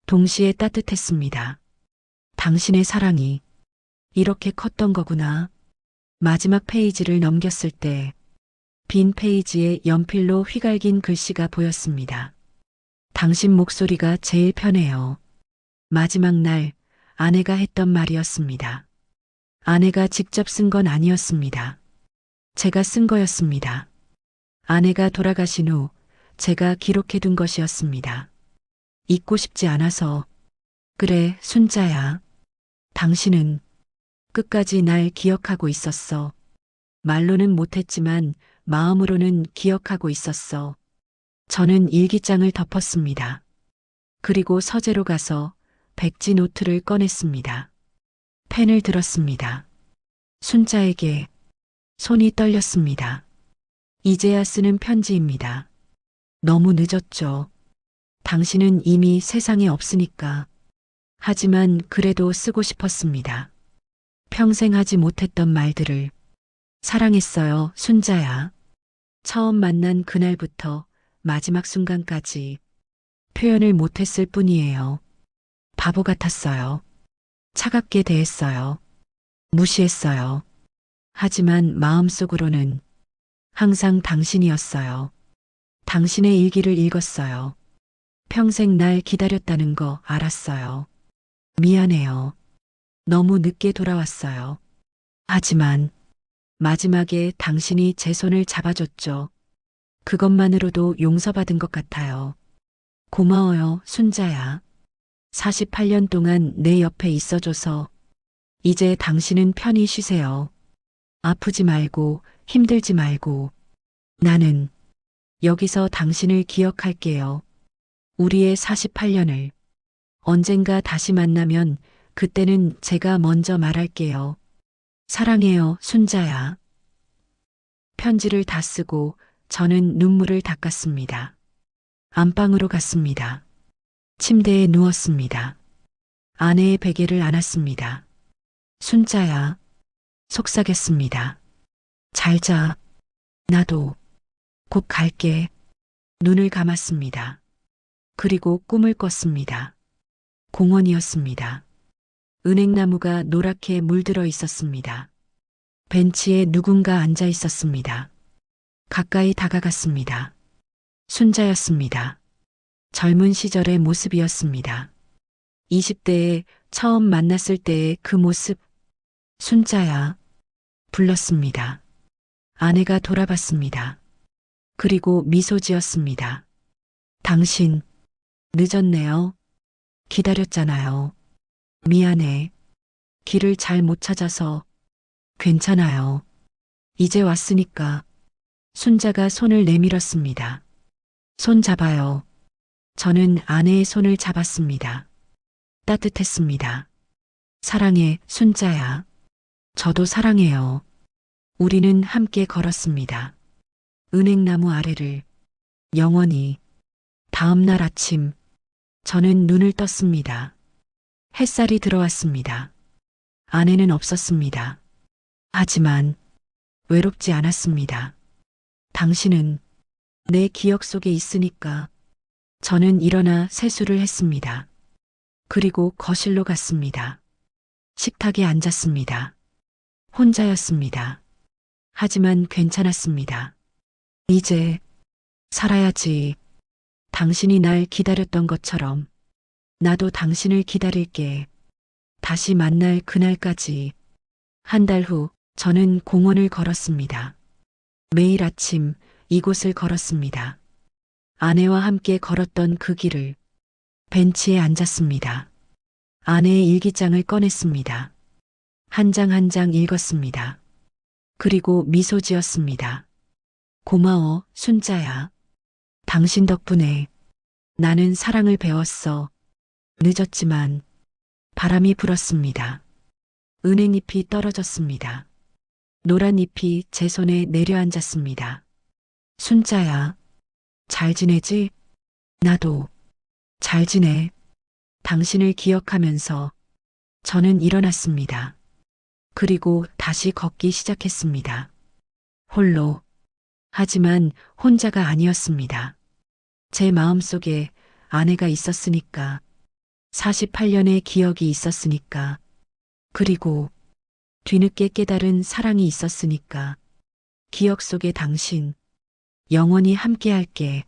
동시에 따뜻했습니다. 당신의 사랑이 이렇게 컸던 거구나. 마지막 페이지를 넘겼을 때 빈 페이지에 연필로 휘갈긴 글씨가 보였습니다. 당신 목소리가 제일 편해요. 마지막 날 아내가 했던 말이었습니다. 아내가 직접 쓴 건 아니었습니다. 제가 쓴 거였습니다. 아내가 돌아가신 후 제가 기록해둔 것이었습니다. 잊고 싶지 않아서. 그래, 순자야. 당신은 끝까지 날 기억하고 있었어. 말로는 못했지만 마음으로는 기억하고 있었어. 저는 일기장을 덮었습니다. 그리고 서재로 가서 백지 노트를 꺼냈습니다. 펜을 들었습니다. 순자에게 손이 떨렸습니다. 이제야 쓰는 편지입니다. 너무 늦었죠. 당신은 이미 세상에 없으니까. 하지만 그래도 쓰고 싶었습니다. 평생 하지 못했던 말들을. 사랑했어요, 순자야. 처음 만난 그날부터 마지막 순간까지 표현을 못했을 뿐이에요. 바보 같았어요. 차갑게 대했어요. 무시했어요. 하지만 마음속으로는 항상 당신이었어요. 당신의 일기를 읽었어요. 평생 날 기다렸다는 거 알았어요. 미안해요. 너무 늦게 돌아왔어요. 하지만 마지막에 당신이 제 손을 잡아줬죠. 그것만으로도 용서받은 것 같아요. 고마워요, 순자야. 48년 동안 내 옆에 있어줘서. 이제 당신은 편히 쉬세요. 아프지 말고 힘들지 말고. 나는 여기서 당신을 기억할게요. 우리의 48년을. 언젠가 다시 만나면 그때는 제가 먼저 말할게요. 사랑해요, 순자야. 편지를 다 쓰고 저는 눈물을 닦았습니다. 안방으로 갔습니다. 침대에 누웠습니다. 아내의 베개를 안았습니다. 순자야. 속삭였습니다. 잘 자. 나도 곧 갈게. 눈을 감았습니다. 그리고 꿈을 꿨습니다. 공원이었습니다. 은행나무가 노랗게 물들어 있었습니다. 벤치에 누군가 앉아 있었습니다. 가까이 다가갔습니다. 순자였습니다. 젊은 시절의 모습이었습니다. 20대에 처음 만났을 때의 그 모습. 순자야. 불렀습니다. 아내가 돌아봤습니다. 그리고 미소 지었습니다. 당신, 늦었네요. 기다렸잖아요. 미안해. 길을 잘 못 찾아서. 괜찮아요. 이제 왔으니까. 순자가 손을 내밀었습니다. 손 잡아요. 저는 아내의 손을 잡았습니다. 따뜻했습니다. 사랑해, 순자야. 저도 사랑해요. 우리는 함께 걸었습니다. 은행나무 아래를. 영원히. 다음 날 아침, 저는 눈을 떴습니다. 햇살이 들어왔습니다. 아내는 없었습니다. 하지만 외롭지 않았습니다. 당신은 내 기억 속에 있으니까. 저는 일어나 세수를 했습니다. 그리고 거실로 갔습니다. 식탁에 앉았습니다. 혼자였습니다. 하지만 괜찮았습니다. 이제 살아야지. 당신이 날 기다렸던 것처럼 나도 당신을 기다릴게. 다시 만날 그날까지. 한 달 후 저는 공원을 걸었습니다. 매일 아침 이곳을 걸었습니다. 아내와 함께 걸었던 그 길을 벤치에 앉았습니다. 아내의 일기장을 꺼냈습니다. 한 장 한 장 읽었습니다. 그리고 미소 지었습니다. 고마워, 순자야. 당신 덕분에 나는 사랑을 배웠어. 늦었지만 바람이 불었습니다. 은행잎이 떨어졌습니다. 노란 잎이 제 손에 내려앉았습니다. 순자야, 잘 지내지? 나도 잘 지내. 당신을 기억하면서 저는 일어났습니다. 그리고 다시 걷기 시작했습니다. 홀로. 하지만 혼자가 아니었습니다. 제 마음속에 아내가 있었으니까, 48년의 기억이 있었으니까, 그리고 뒤늦게 깨달은 사랑이 있었으니까, 기억 속의 당신, 영원히 함께할게.